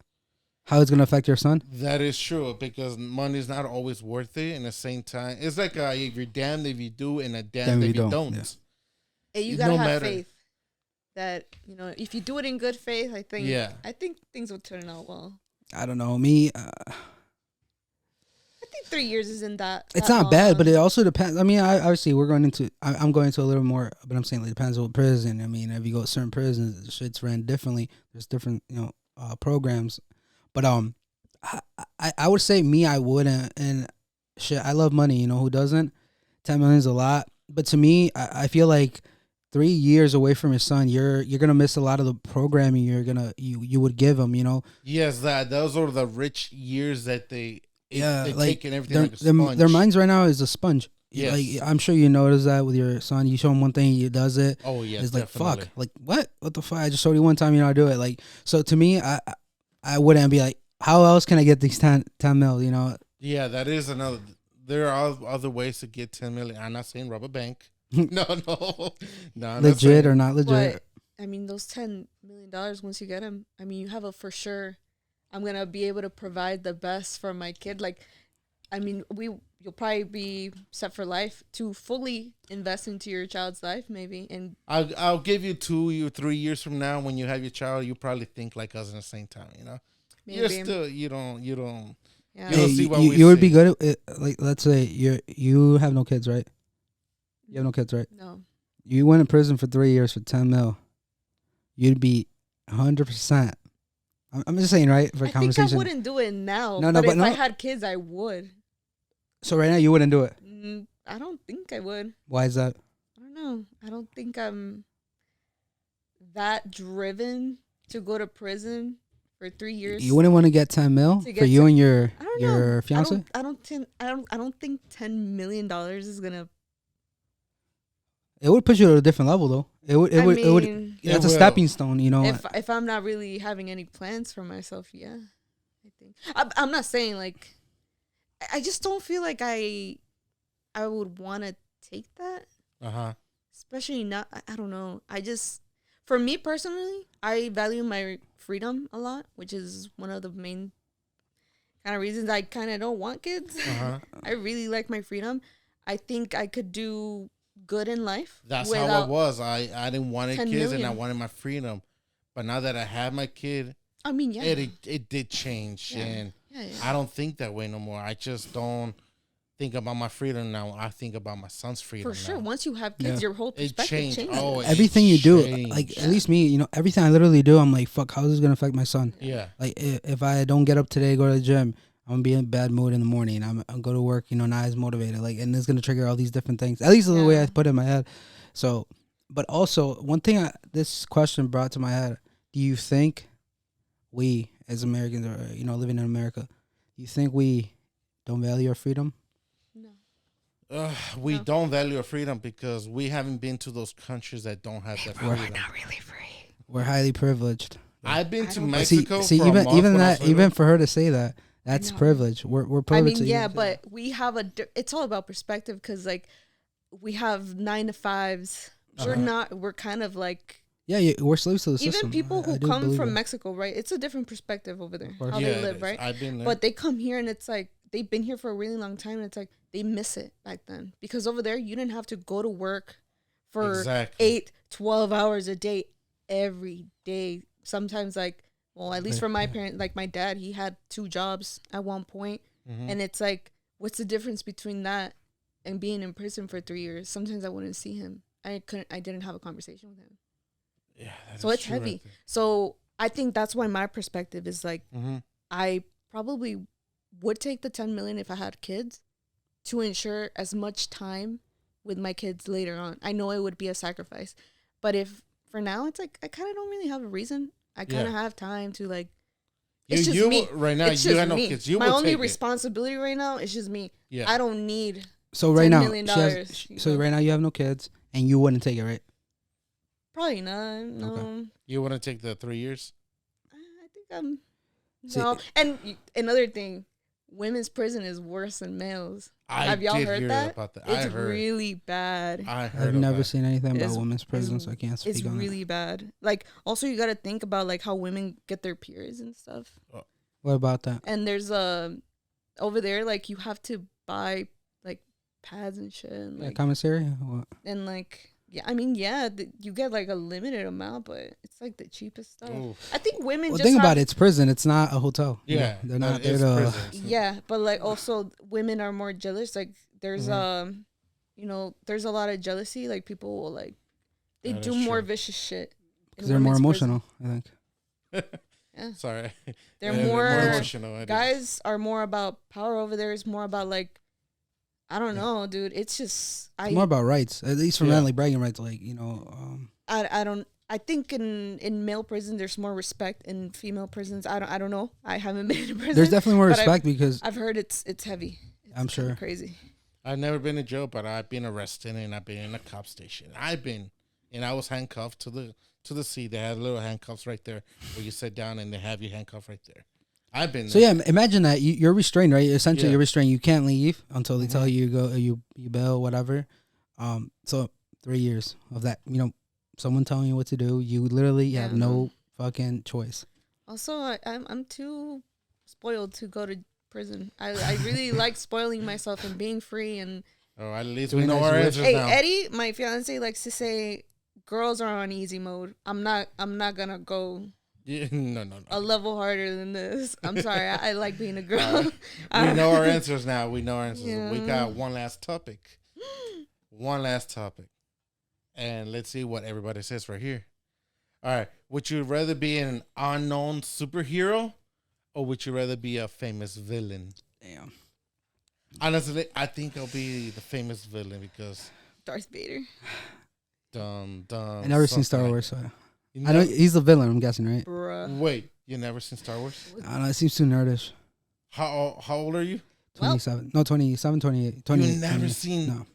How it's gonna affect your son? That is true because money's not always worth it. In the same time, it's like if you're damned if you do and a damned if you don't. Yeah. Hey, you No gotta have matter. faith that if you do it in good faith, I think things will turn out well. I don't know. Me, I think 3 years isn't that. it's that not long. bad, but it also depends. I mean, obviously we're going into. I'm going into a little more, but I'm saying it depends on what prison. I mean, if you go to certain prisons, shit's ran differently. There's different, programs. But I would say me, I wouldn't. And shit, I love money. You know who doesn't? 10 million is a lot, but to me, I feel like 3 years away from your son, you're gonna miss a lot of the programming you would give him. You know. Yes, those are the rich years that they Like taking everything like a their sponge. minds right now is a sponge. Yes. Like I'm sure you notice that with your son. You show him one thing, he does it. Oh yeah, It's like definitely. fuck. Like what the fuck? I just showed you one time, you know, I do it. Like so to me, I wouldn't be like, how else can I get these 10 mil? You know. Yeah, that is another. There are other ways to get 10 million. I'm not saying rob a bank. no. I'm not Legit saying- or not legit? But I mean, those $10 million once you get them, I mean, you have a for sure. I'm gonna be able to provide the best for my kid. Like, I mean, you'll probably be set for life to fully invest into your child's life, maybe. And I'll give you 2 or 3 years from now when you have your child, you probably think like us in the same time. You know, maybe you're still you don't. yeah. you don't see what we you would be see. good at it, like let's say you have no kids, right? You have no kids, right? No. You went in prison for 3 years for 10 mil. You'd be 100%. I'm just saying, right? For I think conversation. I wouldn't do it now. No, but but if no. I had kids, I would. So right now you wouldn't do it. I don't think I would. Why is that? I don't know. I don't think I'm that driven to go to prison for 3 years. You wouldn't want to get 10 mil To for get you to- and your I don't know. your fiance? I don't think $10 million is gonna. It would put you at a different level, though. It would. I It would. mean, That's a will. stepping stone, you know. if I'm not really having any plans for myself, yeah, I think I'm not saying like. I just don't feel like I would want to take that, especially not. I don't know. For me personally, I value my freedom a lot, which is one of the main kind of reasons I kind of don't want kids. I really like my freedom. I think I could do good in life. That's how it was. I didn't want 10 kids and I million. wanted my freedom, but now that I have my kid, I mean, yeah. it did change, Yeah. and Yeah. I don't think that way no more. I just don't think about my freedom now. I think about my son's freedom. For sure. now. Once you have kids, Yeah. your whole It perspective changed. changes. Oh, it Everything you do, changed. like at least me, you know, everything I literally do, I'm like, fuck, how is this gonna affect my son? Yeah. Like if I don't get up today, go to the gym, I'm gonna be in a bad mood in the morning. I'll go to work, you know, not as motivated. Like, and it's gonna trigger all these different things. At least the way I Yeah. put it in my head. So, but also one thing this question brought to my head: do you think we, as Americans, or you know, living in America, do you think we don't value our freedom? No. We No. don't value our freedom because we haven't been to those countries that don't have that freedom. really free. We're highly privileged. I've been to don't- Mexico. See, for a even month when I was that, even little. for her to say that, that's know. privilege. We're I privileged. mean, to yeah, even- but we have it's all about perspective because, like, we have 9 to 5s. We're kind of like, yeah, we're slaves to the system. even people I who do come believe from that. Mexico, right? It's a different perspective over there, course. how Yeah, they it live, is. right? I've been there. But they come here and it's like, they've been here for a really long time and it's like, they miss it back then. Because over there, you didn't have to go to work for Exactly. 8, 12 hours a day, every day. Sometimes, like, well, at least for my parents, like my dad, he had 2 jobs at one point. Mhm. And it's like, what's the difference between that and being in prison for 3 years? Sometimes I wouldn't see him. I didn't have a conversation with him. Yeah. So it's heavy. So I think that's why my perspective is like, I probably would take the 10 million if I had kids to ensure as much time with my kids later on. I know it would be a sacrifice, but if for now it's like I kind of don't really have a reason. I kind of have time to like. It's just me right now. It's You just got no me. kids. You my will only take responsibility right now is just me. Yeah. I don't need. So right now, $10 million, so right now you have no kids, and you wouldn't take it, right? Probably not. No. Okay. You want to take the 3 years? I think I'm. See- No. And another thing, women's prison is worse than males. I Have y'all did heard hear that? about that. It's I heard. really bad. I heard. I've never that. seen anything about It's- women's prison, so I can't speak It's on really bad. Like, also you got to think about like how women get their periods and stuff. it. What about that? And there's over there like you have to buy like pads and shit and Yeah, like commissary? What? and like yeah, I mean yeah, you get like a limited amount, but it's like the cheapest stuff. Ooh. I think women Well, just think have, about it. It's prison. It's not a hotel. Yeah, they're not there it's to. prison. Yeah, but like also women are more jealous. Like there's Mm-hmm. you know, there's a lot of jealousy. Like people will like they That do is more true. vicious shit. in They're more women's prison. emotional, I think. Yeah. Sorry. They're Yeah, more emotional. it is. guys are more about power over there. It's more about like I don't know, dude. It's just It's more about rights, at least for Yeah. men, like bragging rights. Like I don't I think in male prison there's more respect. In female prisons I don't know. I haven't been in prison. there's definitely more but respect because I've heard it's heavy. It's I'm sure. kinda crazy. I've never been in jail, but I've been arrested and I've been in a cop station. And I was handcuffed to the seat. They had little handcuffs right there where you sit down and they have you handcuffed right there. I've been So there. yeah, imagine that you're restrained, right? Essentially, Yeah. you're restrained. You can't leave until they tell Mhm. you go, you bail, whatever. So 3 years of that, someone telling you what to do. You literally have Yeah. no fucking choice. Also, I'm too spoiled to go to prison. I really like spoiling myself and being free. And Oh, at least Doing we know as our you wish. answers hey, now. Eddie, my fiance likes to say, girls are on easy mode. I'm not gonna go Yeah, no. a level harder than this. I'm sorry. I like being a girl. We know our answers now. We know our answers. Yeah. We got one last topic. One last topic. And let's see what everybody says right here. All right. Would you rather be an unknown superhero or would you rather be a famous villain? Damn. Honestly, I think I'll be the famous villain because Darth Vader. dumb. I never seen Star Wars, so You I know never- he's the villain. I'm guessing, right? Bruh. Wait, you never seen Star Wars? I don't know. It seems too nerdish. How old are you? 27. No, 27, 28. 28 You've never 28. seen No.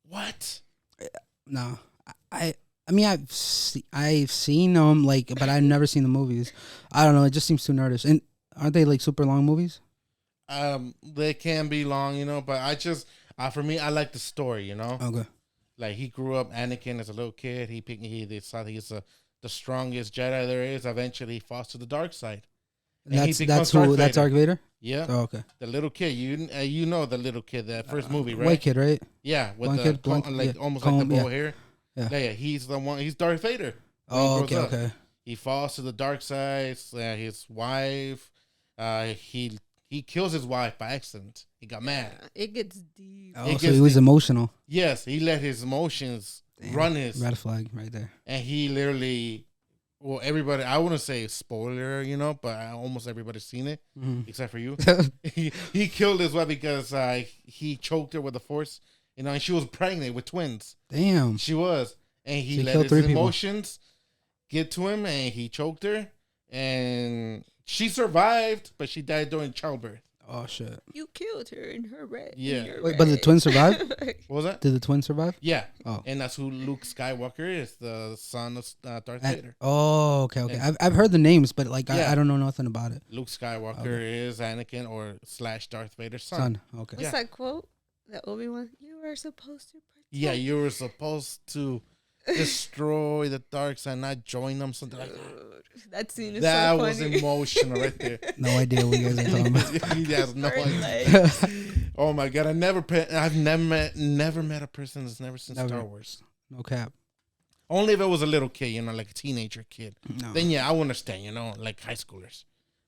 what? No. I mean, I've seen them, like, but I've never seen the movies. I don't know. It just seems too nerdish. And aren't they, like, super long movies? They can be long, but I just for me, I like the story, Okay. Like he grew up Anakin as a little kid. They thought he's the strongest Jedi there is. Eventually, he falls to the dark side. And And he that's becomes who. Darth That's Vader. Darth Vader. Yeah, Oh, okay. the little kid. You know the little kid, that first movie, right? White kid, right? Yeah, with Blonde the kid, blonde kid, yeah. almost Comb, like the bow yeah. hair. Yeah. Yeah, he's the one. He's Darth Vader. when he Oh, grows okay, up. okay. He falls to the dark side. His wife. He kills his wife by accident. He got mad. It gets deep. Oh, It so gets he was the- emotional. Yes, he let his emotions Damn. run his, Red flag right there. and he literally. Well, everybody. I wouldn't say spoiler, but almost everybody's seen it Mhm. except for you. he killed his wife because he choked her with the force, and she was pregnant with twins. Damn. She was, and he So he let killed his 3 people. emotions get to him, and he choked her, and she survived, but she died during childbirth. Oh shit. You killed her in her red. Yeah. Wait, but the twins survived? What was that? Did the twins survive? Yeah, Oh. and that's who Luke Skywalker is, the son of Darth And- Vader. oh, okay, okay. And- I've heard the names, but like Yeah. I don't know nothing about it. Luke Skywalker Okay. is Anakin or / Darth Vader's son. Son. Okay. What's Yeah. that quote? That Obi-Wan? You are supposed to protect. Yeah, you were supposed to destroy the dark side, not join them. Something like that. That scene is That so was funny. emotional right there. No idea what you guys are talking about. He has no Burn idea. legs. Oh my god, I've never met a person that's never seen Never. Star Wars. No cap. Only if it was a little kid, like a teenager kid. No. Then yeah, I would understand, like high schoolers.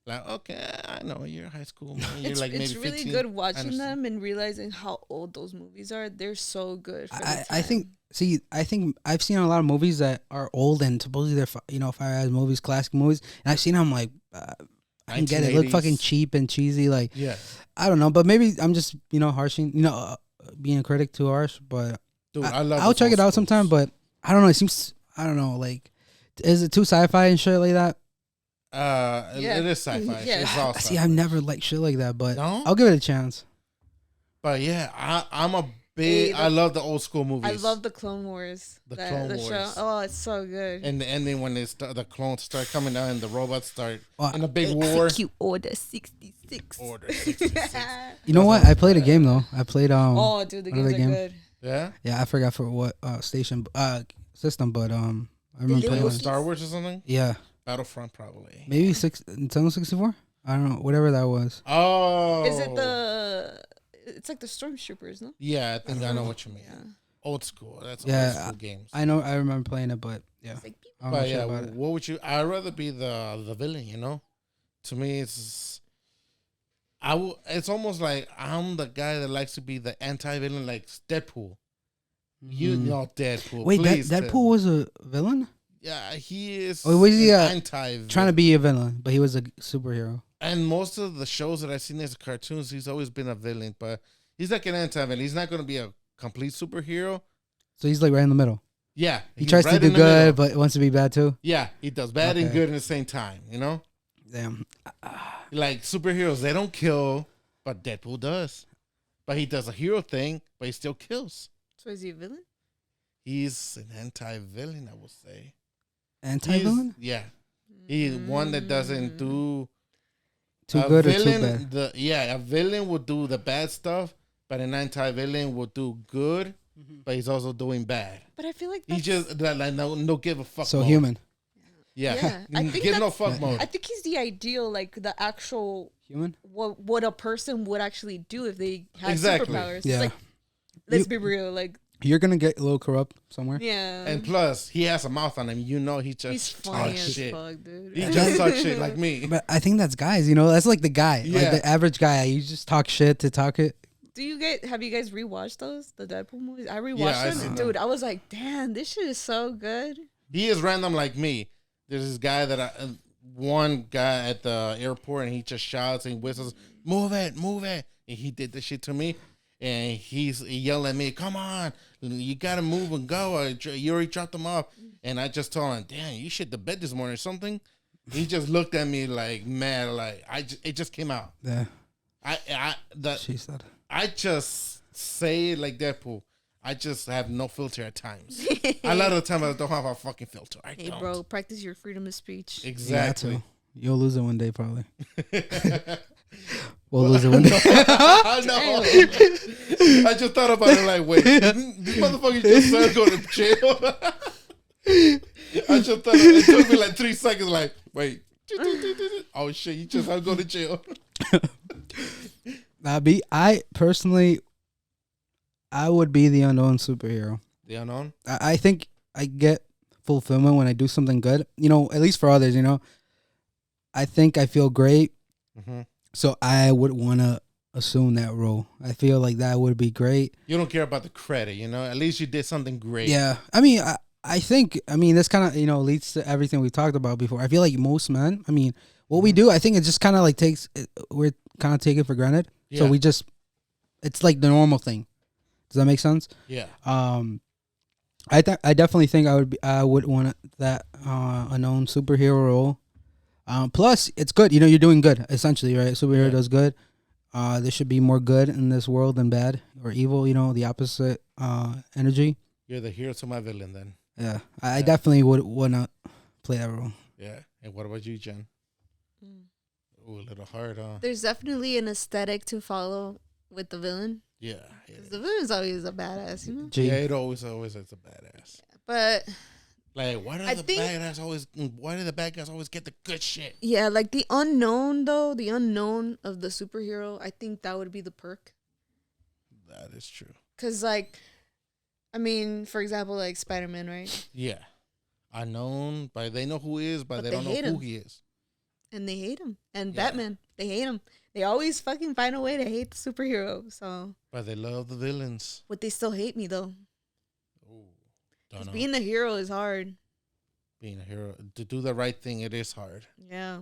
Like, okay, I know you're high school, man. You're It's like maybe it's really 15. good I watching understand. them and realizing how old those movies are. They're so good for the time. I think. See, I think I've seen a lot of movies that are old and supposedly they're fire ass movies, classic movies, and I've seen them like I can get it. Look fucking 1980s. cheap and cheesy. Like Yeah. I don't know, but maybe I'm just harshing. Being a critic too harsh. But Dude, I love I'll those check old it out schools. sometime. But I don't know. It seems I don't know. Like, is it too sci-fi and shit like that? Yeah. It is sci-fi. Yeah. It's all See, sci-fi. I've never liked shit like that, but No? I'll give it a chance. But yeah, I'm a Hey, big. I love the old school movies. I love the Clone Wars. The Clone show. Wars. Oh, it's so good. And the ending when the clones start coming down and the robots start Well, in a big war. Execute Order 66. Order 66. You know what? I played a game though. I played Oh, dude, the what other games are game? good. Yeah. Yeah, I forgot for what station system, but I remember Little playing It was one. Star Wars or something. Yeah, Battlefront probably. maybe Nintendo 64. I don't know, whatever that was. Oh. Is it the? It's like the Stormtroopers, no? Yeah, I think I know what you mean. Yeah. Old school. That's Yeah, old school games. I know, I remember playing it, but yeah, It's like, I don't know But shit yeah, about it. what would you? I'd rather be the villain. You know, to me, it's it's almost like I'm the guy that likes to be the anti-villain, like Deadpool. You Mm. know Deadpool. Wait, please, Deadpool was a villain? Yeah, he is. Oh, was he, an anti-villain. Trying to be a villain, but he was a superhero. And most of the shows that I've seen as cartoons, he's always been a villain, but he's like an anti-villain. He's not going to be a complete superhero. So he's like right in the middle. Yeah, He he's tries to right do in the middle. good, but wants to be bad too. Yeah, he does bad and Okay. good at the same time. You know, Damn. like superheroes, they don't kill, but Deadpool does. But he does a hero thing, but he still kills. so is he a villain? He's an anti-villain, I would say. Anti-villain? Yeah, he's one that doesn't do Too a good villain, or too bad? a villain will do the bad stuff, but an anti-villain will do good, but he's also doing bad. But I feel like He's that's, just like no give a fuck. So mode. human. Yeah, Yeah, I think give no that's- fuck mode. I think he's the ideal, like the actual Human? what a person would actually do if they had Exactly. superpowers. Yeah. It's like, let's You- be real, like You're gonna get a little corrupt somewhere. yeah. And plus, he has a mouth on him. You know, he he's just funny talks as shit. fuck, dude. He just talks shit like me. But I think that's guys, that's like the guy. Yeah. Like the average guy. You just talk shit to talk it. Have you guys rewatched those? The Deadpool movies? I rewatched Yeah, I've them. seen Dude, them. I was like, damn, this shit is so good. He is random like me. There's this guy one guy at the airport, and he just shouts and whistles, move it. And he did this shit to me. And he yelled at me, come on, you got to move and go. You already dropped him off. And I just told him, damn, you shit the bed this morning or something. He just looked at me like mad, like it just came out. Yeah. She said. I just say it like Deadpool. I just have no filter at times. A lot of the time I don't have a fucking filter. I Hey, don't. bro, practice your freedom of speech. Exactly. You'll lose it one day, probably. We'll lose it one day. I know. I just thought about it like, wait, this motherfucker just said go to jail. I just thought it took me like 3 seconds. Like, wait, oh shit, you just had to go to jail. I personally, I would be the unknown superhero. The unknown. I think I get fulfillment when I do something good. At least for others. I think I feel great, Mm-hmm. so I would want to assume that role. I feel like that would be great. You don't care about the credit, At least you did something great. Yeah, I mean, I think this kind of leads to everything we talked about before. I feel like most men, what we do, I think it just kind of like we're kind of take it for granted. So Yeah. we just, it's like the normal thing. Does that make sense? Yeah. I definitely think I would want that unknown superhero role. Plus, it's good. You're doing good essentially, right? Superhero Yeah. does good. There should be more good in this world than bad or evil. The opposite energy. You're the hero to my villain, then. Yeah, I definitely would want to play that role. Yeah. And what about you, Jen? Ooh, a little hard, huh? There's definitely an aesthetic to follow with the villain. Yeah. 'Cause the villain's always a badass, G. Yeah, it always is a badass. But Like, why do I the think- bad guys always get the good shit? yeah, like the unknown of the superhero, I think that would be the perk. That is true. Cause for example, like Spider-Man, right? Yeah. Unknown, but they know who he is, but they they don't know hate who him. he is. And they hate him. And Yeah. Batman, they hate him. They always fucking find a way to hate the superhero. So, But they love the villains. but they still hate me though. Ooh, 'Cause don't know. being a hero is hard. Being a hero, to do the right thing, it is hard. Yeah,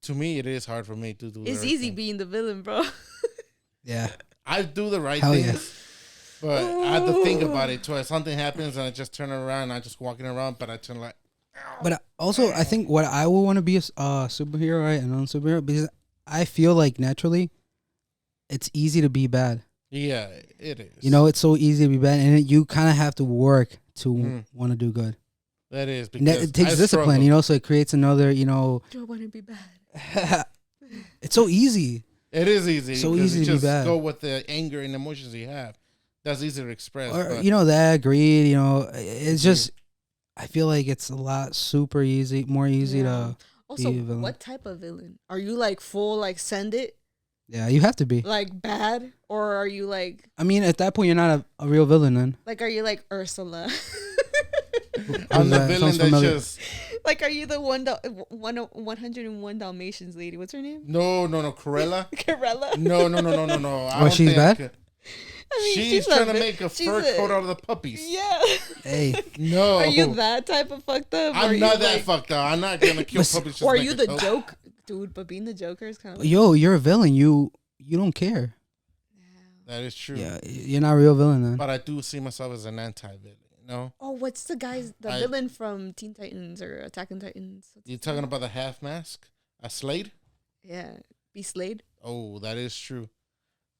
To me, it is hard for me to do. it's the right easy thing. being the villain, bro. Yeah. I do the right Hell things, yeah. but I have to think about it. So if something happens and I just turn around, and I'm just walking around, but I turn like. But also, I think what I would want to be a superhero, right, and non-superhero, because I feel like naturally, it's easy to be bad. Yeah, it is. You know, it's so easy to be bad, and you kind of have to work to Mhm. want to do good. that is And because it takes I discipline, struggle. you know, so it creates another, you know, Do I want to be bad? it's so easy. It is easy. So 'cause easy you to be just bad. go with the anger and emotions you have. That's easy to express. Or, but you know, that greed, you know, it's just, I feel like it's a lot super easy, more easy Yeah. to, Also, be a villain. what type of villain? Are you like full like send it yeah, you have to be. like bad, or are you like I mean, at that point, you're not a real villain then. are you like Ursula? I'm the That villain sounds that familiar. just 101 Dalmatians lady? What's her name? no Cruella. Corella. No. I Oh, don't she's think bad? I could. I mean, She's a trying to vi- make a she's fur a- coat out of the puppies. Yeah. Hey, No, Are you that type of fucked up? Or are I'm you not that like- fucked up. I'm not gonna kill Listen, puppies. Just Or are to you make a the coat. joke, dude? But being the Joker is kind of like, yo, you're a villain. You don't care. That is true. Yeah, you're not a real villain then. But I do see myself as an anti-villain. You know, oh, what's the I- villain from Teen Titans or Attack on Titans? What's you his talking name? about the half mask, a Slade? Yeah, be Slade. Oh, that is true.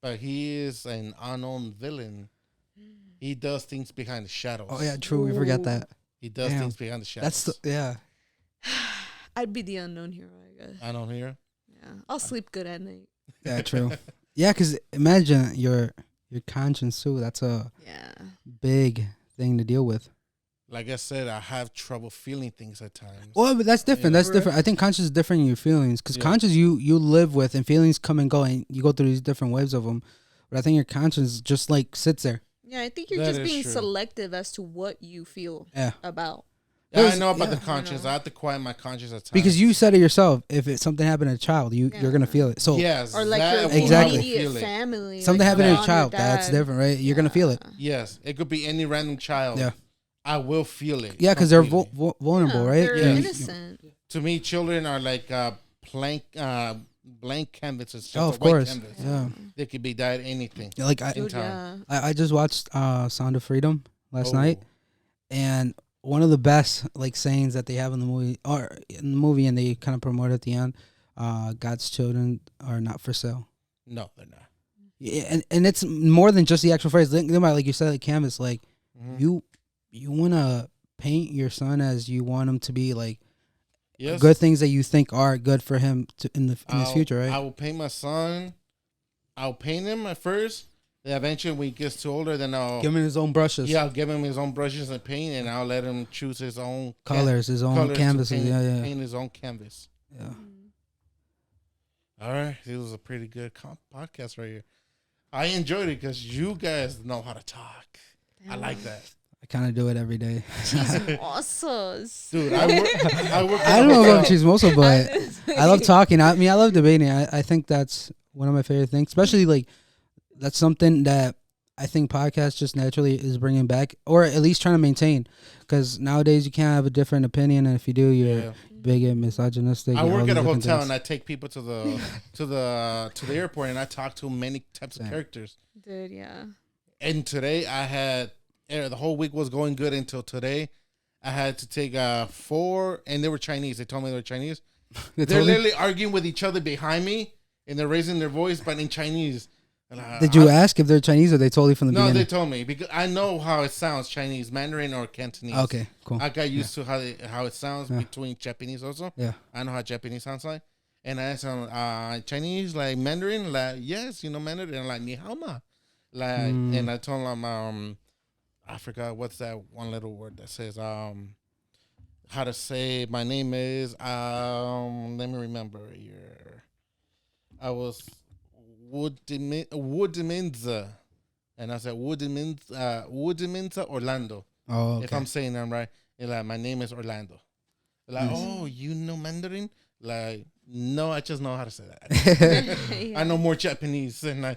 But he is an unknown villain. He does things behind the shadows. Oh yeah, true. We forgot Ooh. that. He does Damn. things behind the shadows. That's yeah. I'd be the unknown hero, I guess. I don't hear. Yeah, I'll sleep good at night. Yeah, true. Yeah, because imagine your conscience too. That's a Yeah. big thing to deal with. Like I said, I have trouble feeling things at times. Well, but that's different. Yeah. That's different. I think conscience is different in your feelings because Yeah. conscience you live with and feelings come and go and you go through these different waves of them. But I think your conscience just like sits there. Yeah, I think you're That just is being true. selective as to what you feel Yeah. about. Yeah, I There's- know about yeah. the conscience. You know. I have to quiet my conscience at times. Because you said it yourself. If something happened to a child, you're gonna Yeah. feel it. So yes, Or like that your will Exactly. help me immediate feel it. family. something like happened to your a mom or child, that's dad. different, right? You're gonna feel it. Yeah. Yes, it could be any random child. Yeah. I will feel it. Yeah, because they're completely. vulnerable, Yeah, right? They're Yeah. innocent. To me, children are like blank canvases. Just Oh, a of white course. canvas. Yeah. They could be dyed anything. Yeah, like Dude, time. yeah. I just watched Sound of Freedom last Oh. night, and one of the best like sayings that they have in the movie, and they kind of promote at the end, God's children are not for sale. No, they're not. Yeah, and it's more than just the actual phrase. Think about, like you said, like canvas. Like Mhm. you want to paint your son as you want him to be, like Yes. good things that you think are good for him to in his future, right? I will paint my son. I'll paint him at first. Then eventually, when he gets too older, then I'll Give him his own brushes, I'll give him his own brushes and paint, and I'll let him choose his own colors, his own colors to canvases. paint, Yeah. paint his own canvas. Yeah. All right, it was a pretty good podcast right here. I enjoyed it because you guys know how to talk. I like that, I kind of do it every day. Awesome. dude. I work. I don't know about hotel. chismoso, but I love talking. I mean, I love debating. I think that's one of my favorite things, especially like that's something that I think podcasts just naturally is bringing back, or at least trying to maintain. Because nowadays you can't have a different opinion, and if you do, you're Yeah. bigot, misogynistic. I all work these at a different hotel things. and I take people to the to the airport and I talk to many types of Yeah. characters. Dude, yeah. And today I had the whole week was going good until today. I had to take 4, and they were Chinese. They told me they were Chinese. They They're told you? literally arguing with each other behind me, and they're raising their voice, but in Chinese. And Did you ask if they're Chinese, or they told you from the No, they beginning? told me because I know how it sounds: Chinese, Mandarin, or Cantonese. Okay, cool. I got used to how it sounds Yeah. between Japanese also. Yeah. I know how Japanese sounds like. And I asked them, Chinese, like Mandarin, like yes, Mandarin, and like ni hao ma. Like, and I told them, I forgot what's that one little word that says how to say my name is let me remember here. I was Woodiminza, and I said Woodiminza Orlando. Oh, okay. If I'm saying that right, like my name is Orlando. Like, Nice. oh, you know Mandarin? Like, No, I just know how to say that. Yeah. I know more Japanese than.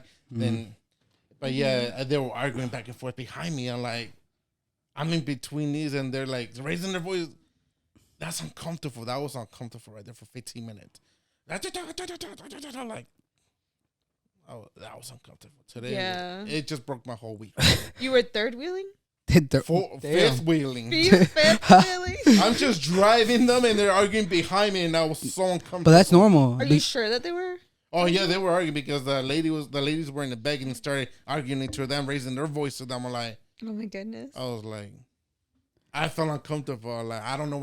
But yeah, they were arguing back and forth behind me. I'm in between these, and they're like raising their voice. That's uncomfortable. That was uncomfortable right there for 15 minutes. Like, oh, that was uncomfortable. Today, Yeah. it just broke my whole week. You were third wheeling? Fifth wheeling. Fifth wheeling? I'm just driving them, and they're arguing behind me, and I was so uncomfortable. But that's normal. Are you sure that they were? Oh yeah, they were arguing because the ladies were in the bed and started arguing to them, raising their voice to them. I'm like, Oh my goodness. I was like, I felt uncomfortable. Like I don't know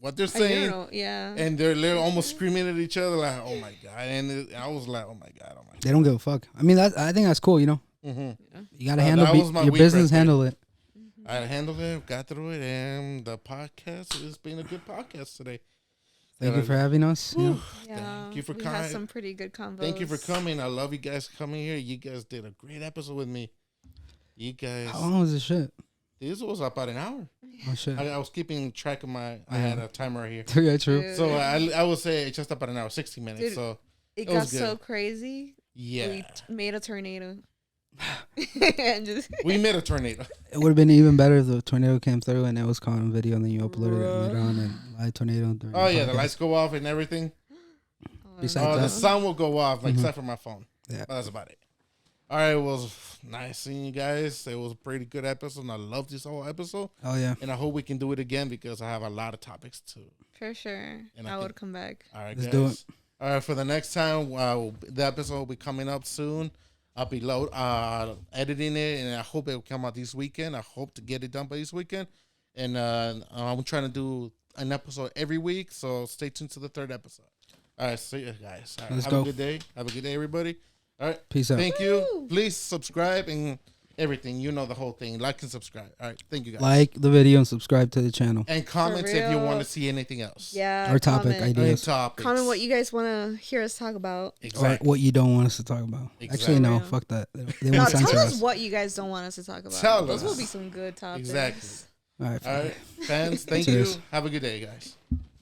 what they're I saying, don't know. Yeah. and they're almost screaming at each other. Like, oh my god! And I was like, oh my god. They don't give a fuck. I mean, I think that's cool. You know, Mm-hmm. you gotta handle that was my your week business. right there. Handle it. I handled it, got through it, and the podcast has been a good podcast today. Thank you for having us. You know. Whew, Yeah. Thank you for We had coming. some pretty good combos. Thank you for coming. I love you guys coming here. You guys did a great episode with me. You guys. How long was this shit? This was about an hour. Oh shit. I was keeping track of I had a timer right here. Yeah, true. Dude. So I would say it's just about an hour, 60 minutes. Dude, so It it got was good. so crazy. yeah, We made a tornado. And just we made a tornado. It would have been even better if the tornado came through and it was caught on video and then you uploaded it later on and live tornado. during Oh yeah, podcast. the lights go off and everything. Besides Oh, the that. sound will go off, Mhm. except for my phone. Yeah. But that's about it. All right, it was nice seeing you guys. It was a pretty good episode. And I love this whole episode, Oh yeah. and I hope we can do it again because I have a lot of topics too. For sure. And I I would think- come back. All right, Let's guys. do it. All right, for the next time, the episode will be coming up soon. I'll be editing it, and I hope it will come out this weekend. I hope to get it done by this weekend. And I'm trying to do an episode every week, so stay tuned to the third episode. All right, see you guys. All right, Let's have go. a good day. Have a good day, everybody. All right, Peace out. thank you. Woo! Please subscribe and everything. You know the whole thing. Like and subscribe. All right, thank you guys. Like the video and subscribe to the channel. And comments if you real. want to see anything else. Yeah. Or topic comment. Any ideas. topics. Comment what you guys want to hear us talk about. Or Exactly. what you don't want us to talk about. Actually, Exactly. no. Yeah. Fuck that. They No, won't tell censor us us. what you guys don't want us to talk about. Tell Those us. will be some good topics. Exactly. All right. All right, fans. Thank Cheers. you. Have a good day, guys.